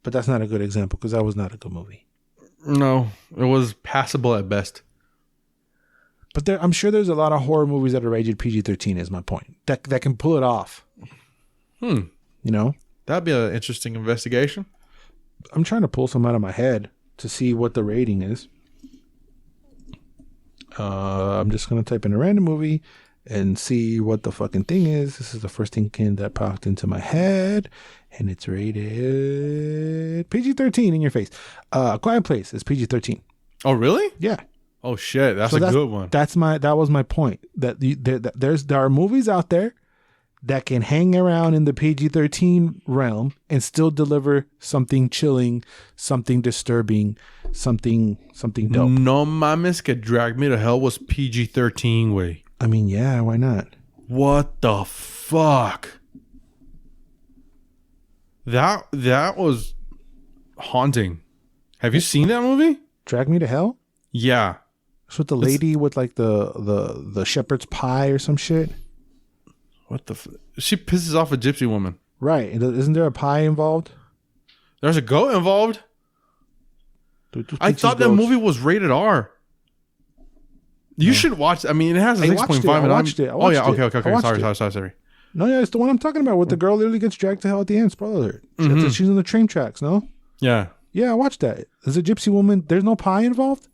But that's not a good example because that was not a good movie. No, it was passable at best. But I'm sure there's a lot of horror movies that are rated PG-13. Is my point that can pull it off. You know, that'd be an interesting investigation. I'm trying to pull some out of my head to see what the rating is. I'm just gonna type in a random movie and see what the fucking thing is. This is the first thing that popped into my head, and it's rated PG-13 in your face. Quiet Place is PG-13. Oh, really? Yeah. Oh shit, that's a good one. That was my point. That there are movies out there that can hang around in the PG-13 realm and still deliver something chilling, something disturbing, something dope. No mames que Drag Me to Hell was PG-13 way. I mean, yeah, why not? What the fuck? That was haunting. Have you seen that movie? Drag Me to Hell? Yeah. It's with the lady with like the shepherd's pie or some shit. What the she pisses off a gypsy woman. Right. Isn't there a pie involved? There's a goat involved. I thought that movie was rated R. You should watch. I mean, it has a 6.5. I watched it. Oh yeah. Okay. Sorry. No, yeah, it's the one I'm talking about with the girl literally gets dragged to hell at the end. Spoiler alert. She's on the train tracks. No. Yeah. Yeah, I watched that. There's a gypsy woman. There's no pie involved.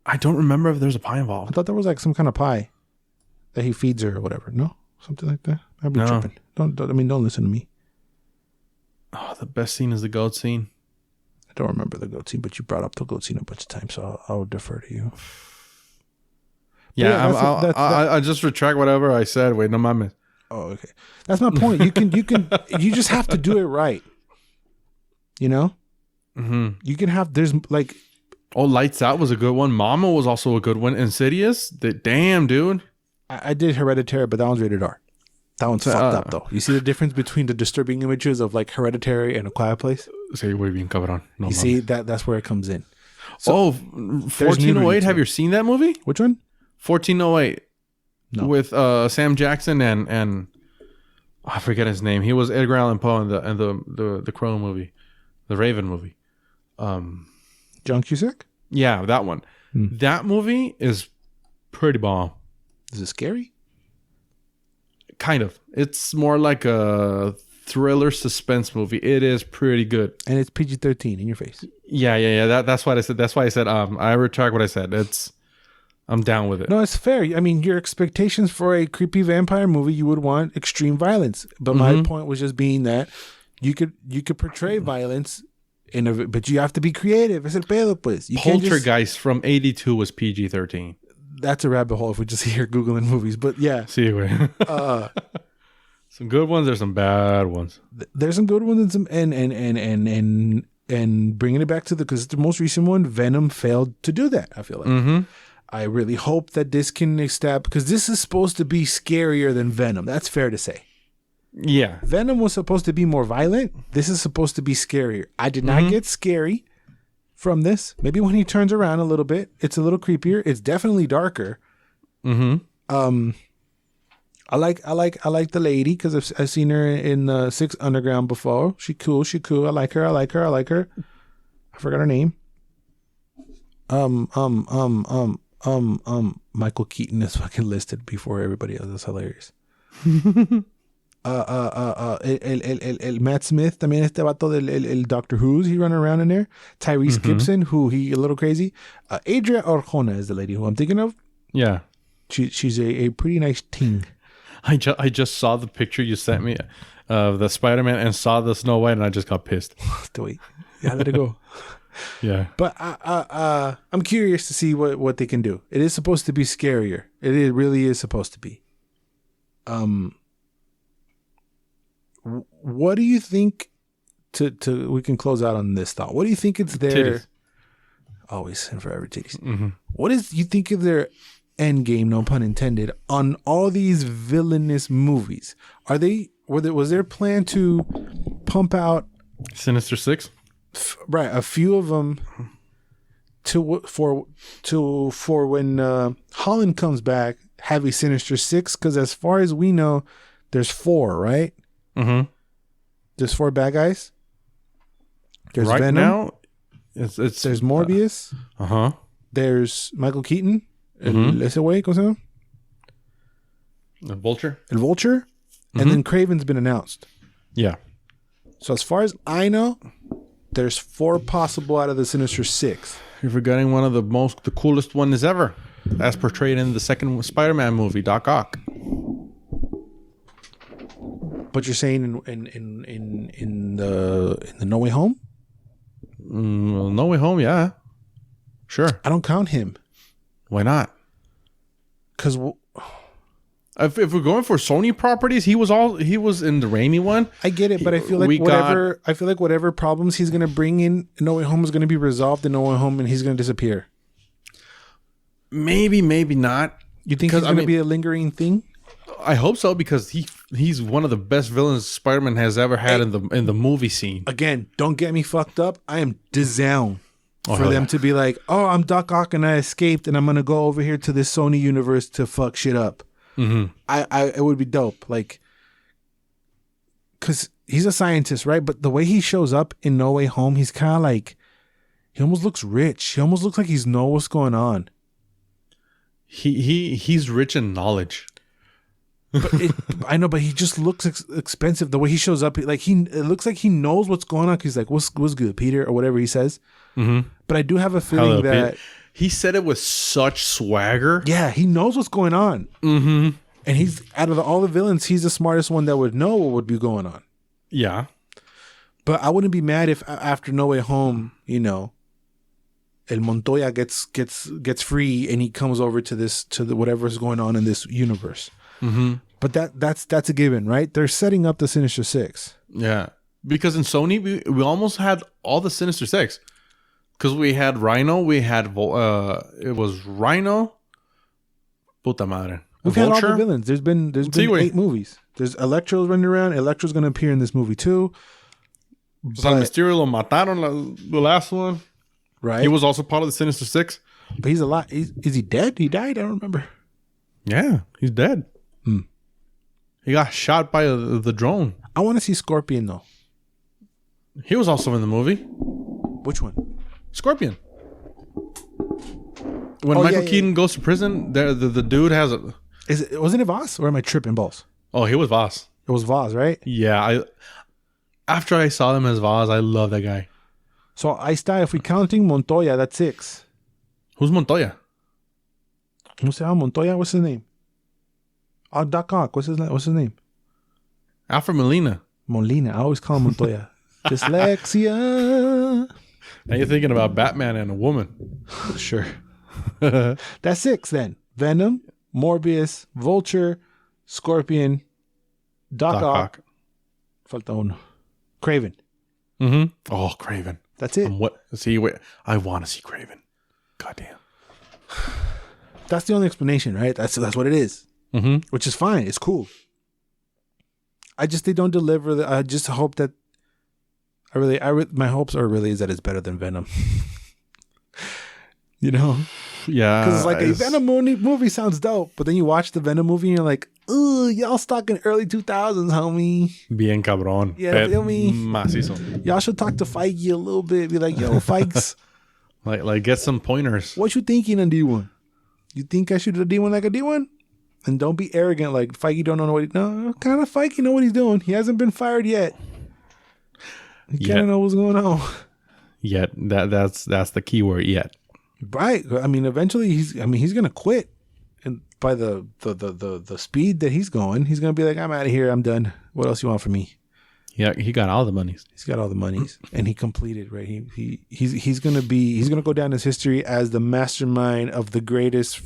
I don't remember if there's a pie involved. I thought there was like some kind of pie that he feeds her or whatever. No, something like that. I'd be tripping. Don't listen to me. Oh, the best scene is the goat scene. I don't remember the goat scene, but you brought up the goat scene a bunch of times, so I'll defer to you. Yeah, I just retract whatever I said. Wait, no mames. Oh, okay. That's my point. You just have to do it right. You know? Mm-hmm. There's like... Oh, Lights Out was a good one. Mama was also a good one. Insidious? Damn, dude. I did Hereditary, but that one's rated R. That one's fucked up, though. You see the difference between the disturbing images of like Hereditary and A Quiet Place? Say what being covered on. No, you see, that's where it comes in. So, 1408. Have you seen that movie? Which one? 1408. No. With Sam Jackson and I forget his name. He was Edgar Allan Poe in the Crow movie, the Raven movie. John Cusack? Yeah, that one. That movie is pretty bomb. Is it scary? Kind of. It's more like a thriller suspense movie. It is pretty good. And it's PG-13 in your face. Yeah. That's what I said. That's why I said I retract what I said. I'm down with it. No, it's fair. I mean, your expectations for a creepy vampire movie, you would want extreme violence. But my point was just being that you could portray violence but you have to be creative. Es el pedo, pues. Poltergeist from 82 was PG-13. That's a rabbit hole if we just here Googling movies. But yeah. See, some good ones, there's some bad ones. There's some good ones and bringing it back to because the most recent one, Venom failed to do that, I feel like. I really hope that this can establish, because this is supposed to be scarier than Venom. That's fair to say. Yeah. Venom was supposed to be more violent. This is supposed to be scarier. I did not get scary from this. Maybe when he turns around a little bit, it's a little creepier. It's definitely darker. I like the lady because I've seen her in 6 Underground before. She cool. I like her. I forgot her name. Michael Keaton is fucking listed before everybody else. That's hilarious. El Matt Smith, también este vato del el Doctor Who's, he running around in there. Tyrese Gibson, who he a little crazy. Adria Arjona is the lady who I'm thinking of. Yeah. She's a pretty nice ting. I just saw the picture you sent me of the Spider-Man and saw the Snow White and I just got pissed. Wait. Yeah, let it go. Yeah. But I'm curious to see what they can do. It is supposed to be scarier. It really is supposed to be. What do you think to we can close out on this thought? What do you think it's their titties. Always and forever titties. What is you think of their end game, no pun intended, on all these villainous movies? Was their plan to pump out Sinister Six? Right, a few of them for when Holland comes back, have a Sinister Six, because as far as we know, there's 4, right? Mm-hmm. There's 4 bad guys. There's right Venom. now, There's Morbius. There's Michael Keaton. Ese güey, ¿cómo se llama? The Vulture. El Vulture. And then Kraven's been announced. Yeah. So as far as I know, there's 4 possible out of the Sinister 6. You're forgetting one of the coolest ones ever, as portrayed in the second Spider-Man movie, Doc Ock. But you're saying in the No Way Home? No Way Home, yeah. Sure. I don't count him. Why not? Because if we're going for Sony properties, he was in the Raimi one. I get it, but I feel like whatever problems he's gonna bring in No Way Home is gonna be resolved in No Way Home, and he's gonna disappear. Maybe not. You think he's gonna be a lingering thing? I hope so, because he's one of the best villains Spider-Man has ever had in the movie scene. Again, don't get me fucked up. I am down for them to be like, oh, I'm Doc Ock and I escaped and I'm gonna go over here to this Sony universe to fuck shit up. It would be dope, like, because he's a scientist, right? But the way he shows up in No Way Home, he's kind of like, he almost looks rich. He almost looks like he's know what's going on. He's rich in knowledge. I know, but he just looks expensive. The way he shows up, like it looks like he knows what's going on. He's like, "What's good, Peter?" or whatever he says. But I do have a feeling that he said it with such swagger. Yeah, he knows what's going on. And he's out of all the villains, he's the smartest one that would know what would be going on. Yeah, but I wouldn't be mad if after No Way Home, El Montoya gets free and he comes over to whatever is going on in this universe. But that's a given, right? They're setting up the Sinister Six. Yeah, because in Sony we almost had all the Sinister Six, because we had Rhino, we had it was Rhino, puta madre. We've had all the villains. There's been 8 movies. There's Electro's running around. Electro's going to appear in this movie too. San Mysterio lo mataron the last one. Right. He was also part of the Sinister Six. But he's alive. Is he dead? He died? I don't remember. Yeah, he's dead. He got shot by the drone. I want to see Scorpion though. He was also in the movie. Which one? Scorpion. When Michael Keaton goes to prison, the dude has a... Wasn't it Voss? Or am I tripping balls? Oh, he was Voss. It was Voss, right? Yeah. After I saw him as Voss, I love that guy. So if we counting Montoya, that's 6. Who's Montoya? ¿Cómo se llama Montoya? What's his name? Oh, Doc Ock. What's his name? Alfred Molina. I always call him Montoya. Dyslexia. Now you're thinking about Batman and a woman. Sure. That's 6 then. Venom, Morbius, Vulture, Scorpion, Doc Ock. Falta uno. Kraven. Oh, Kraven. That's it. I want to see Kraven. Goddamn. That's the only explanation, right? That's what it is. Which is fine. It's cool. They don't deliver. I just hope that. My hopes are really is that it's better than Venom. Yeah. Because it's like a Venom movie sounds dope, but then you watch the Venom movie and you're like, ooh, y'all stuck in early 2000s, homie. Bien cabrón. Yeah, feel me? Macizo. Y'all should talk to Feige a little bit. Be like, yo, Feigs. like get some pointers. What you thinking on D1? You think I should do a D1 like a D1? And don't be arrogant like Feige don't know what kind of Feige know what he's doing. He hasn't been fired yet. He kind of know what's going on. Yet. That's the key word, yet. Right. I mean, eventually he's going to quit. And by the speed that he's going, he's going to be like, I'm out of here. I'm done. What else you want from me? Yeah, he got all the monies. He's got all the monies, and he completed. Right, he's gonna go down his history as the mastermind of the greatest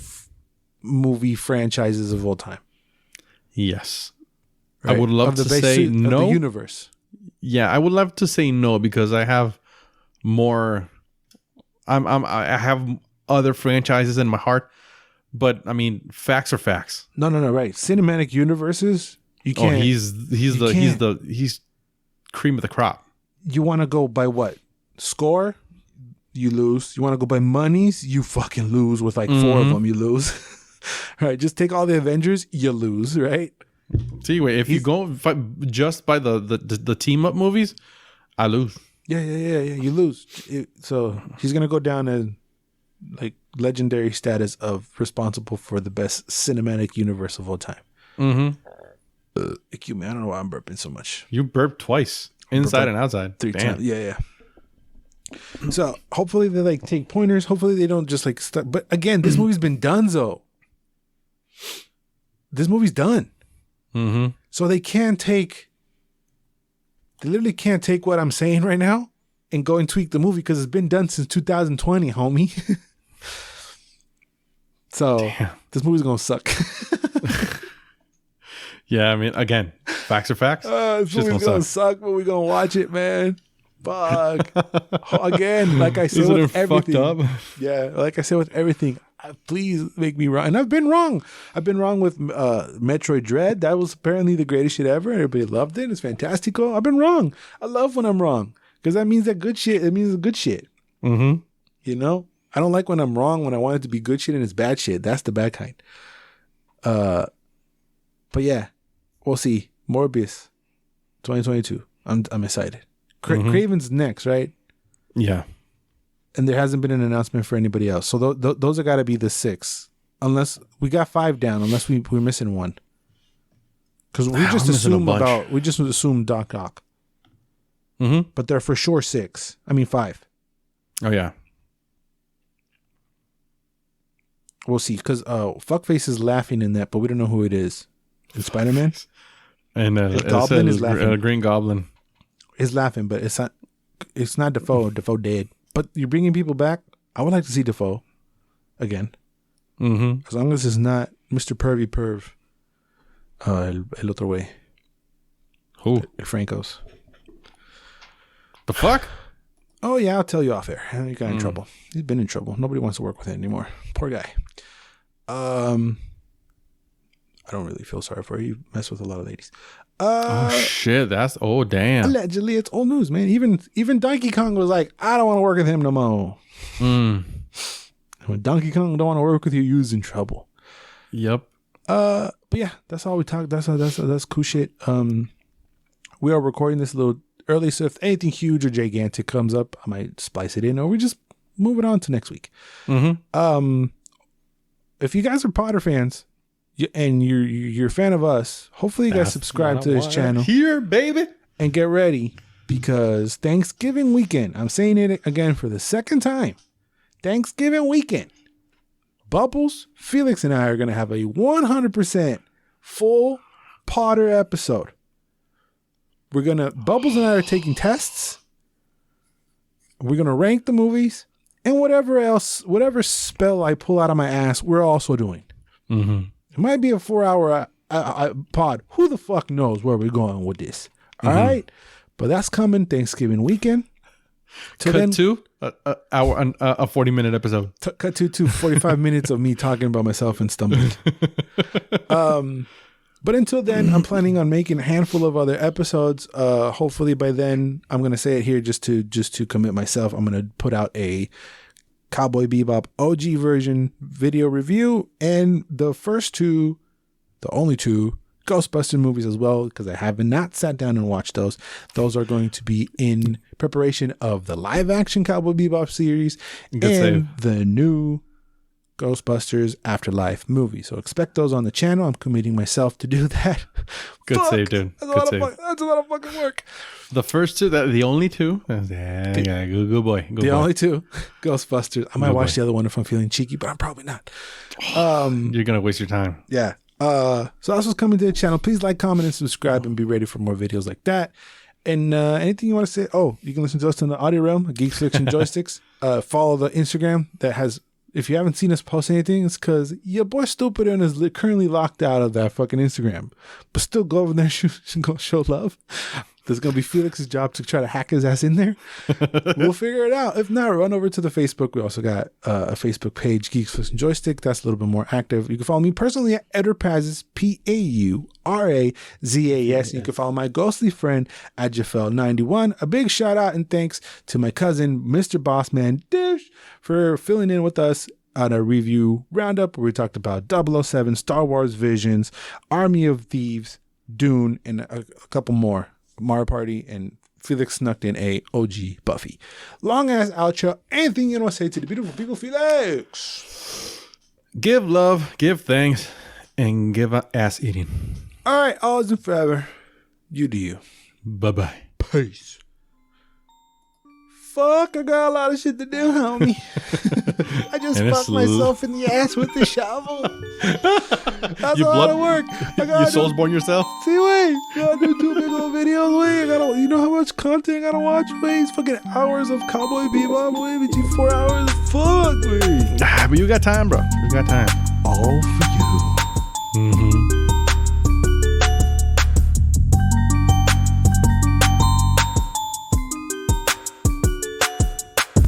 movie franchises of all time. Yes, right? I would love to say no. Of the universe. Yeah, I would love to say no because I have more. I have other franchises in my heart, but I mean, facts are facts. No, right. Cinematic universes. You can't. Oh, he's cream of the crop. You want to go by what? Score? You lose. You want to go by monies? You fucking lose with like 4 of them. You lose. Right? Just take all the Avengers. You lose. Right? See, wait. If you go just by the team up movies, I lose. Yeah. You lose. So he's gonna go down as like legendary status of responsible for the best cinematic universe of all time. Excuse me, I don't know why I'm burping so much. You burped twice, inside and outside. 3 times. Yeah. So hopefully they like take pointers. Hopefully they don't just like stuck. But again, this movie's been done, though. This movie's done. So they can't take. They literally can't take what I'm saying right now and go and tweak the movie because it's been done since 2020, homie. So this movie's gonna suck. Yeah, I mean, again, facts are facts. This movie's gonna suck, but we're gonna watch it, man. Fuck. Again, like I said, Isn't with it everything. fucked up? Yeah, like I said with everything. Please make me wrong, and I've been wrong. I've been wrong with Metroid Dread. That was apparently the greatest shit ever. Everybody loved it. It's fantastical. I've been wrong. I love when I'm wrong because that means that good shit. It means it's good shit. You know, I don't like when I'm wrong when I want it to be good shit and it's bad shit. That's the bad kind. But yeah, we'll see. Morbius, 2022. I'm excited. Craven's next, right? Yeah. And there hasn't been an announcement for anybody else. So those are got to be the 6. Unless we got 5 down, unless we're missing one. Because we just assumed Doc Ock. But they're for sure 6. I mean 5. Oh yeah. We'll see. Because Fuckface is laughing in that, but we don't know who it is. In Spider-Man? And Goblin is laughing. Green Goblin is laughing, but it's not Defoe. Defoe dead. But you're bringing people back. I would like to see Defoe again. As long as it's not Mr. Pervy Perv. El otro way. Who? Franco's. The fuck? Oh, yeah, I'll tell you off air. He got in trouble. He's been in trouble. Nobody wants to work with him anymore. Poor guy. I don't really feel sorry for you. You mess with a lot of ladies. Oh shit! Damn. Allegedly, it's old news, man. Even Donkey Kong was like, I don't want to work with him no more. When Donkey Kong don't want to work with you, you's in trouble. Yep. But yeah, that's all we talk. That's cool shit. We are recording this a little early, so if anything huge or gigantic comes up, I might splice it in, or we just move it on to next week. If you guys are Potter fans. And you're a fan of us. Hopefully you guys subscribe to this channel. Here, baby. And get ready because Thanksgiving weekend, I'm saying it again for the second time. Thanksgiving weekend, Bubbles, Felix, and I are going to have a 100% full Potter episode. Bubbles and I are taking tests. We're going to rank the movies and whatever spell I pull out of my ass, we're also doing. It might be a 4-hour pod. Who the fuck knows where we're going with this? All right, but that's coming Thanksgiving weekend. Cut to a 40-minute episode. Cut to 45 minutes of me talking about myself and stumbling. But until then, I'm planning on making a handful of other episodes. Hopefully by then, I'm gonna say it here just to commit myself. I'm gonna put out a Cowboy Bebop OG version video review and the only two Ghostbuster movies as well, because I have not sat down and watched those. Those are going to be in preparation of the live action Cowboy Bebop series and the new Ghostbusters Afterlife movie. So expect those on the channel. I'm committing myself to do that. Good save, dude. That's a lot of fucking work. The first two, the only two. Yeah, good boy. The only two Ghostbusters. I might watch the other one if I'm feeling cheeky, but I'm probably not. You're gonna waste your time. Yeah. So that's what's coming to the channel. Please like, comment, and subscribe, and be ready for more videos like that. And anything you want to say? Oh, you can listen to us in the audio realm, Geeks, and Joysticks. Follow the Instagram that has. If you haven't seen us post anything, it's because your boy Stupid and is currently locked out of that fucking Instagram. But still go over there and go show love. There's going to be Felix's job to try to hack his ass in there. We'll figure it out. If not, run over to the Facebook. We also got a Facebook page, Geeks, and Joystick. That's a little bit more active. You can follow me personally at Edderpazes, Paurazas. You can follow my ghostly friend at Jafel91. A big shout out and thanks to my cousin, Mr. Bossman Dish, for filling in with us on a review roundup where we talked about 007, Star Wars Visions, Army of Thieves, Dune, and a couple more. Mario Party and Felix snuck in a OG Buffy. Long ass outro. Anything you want to say to the beautiful people, Felix? Give love, give thanks, and give ass eating. All right, always and forever. You do you. Bye-bye. Peace. Fuck, I got a lot of shit to do, homie. I just fucked myself in the ass with the shovel. That's a lot of work. Your soul's born yourself? See, wait. I gotta do 2 big old videos. Wait, you know how much content I gotta watch? Wait, it's fucking hours of Cowboy Bebop. Wait, between 4 hours. Fuck, wait. But you got time, bro. You got time. All for you.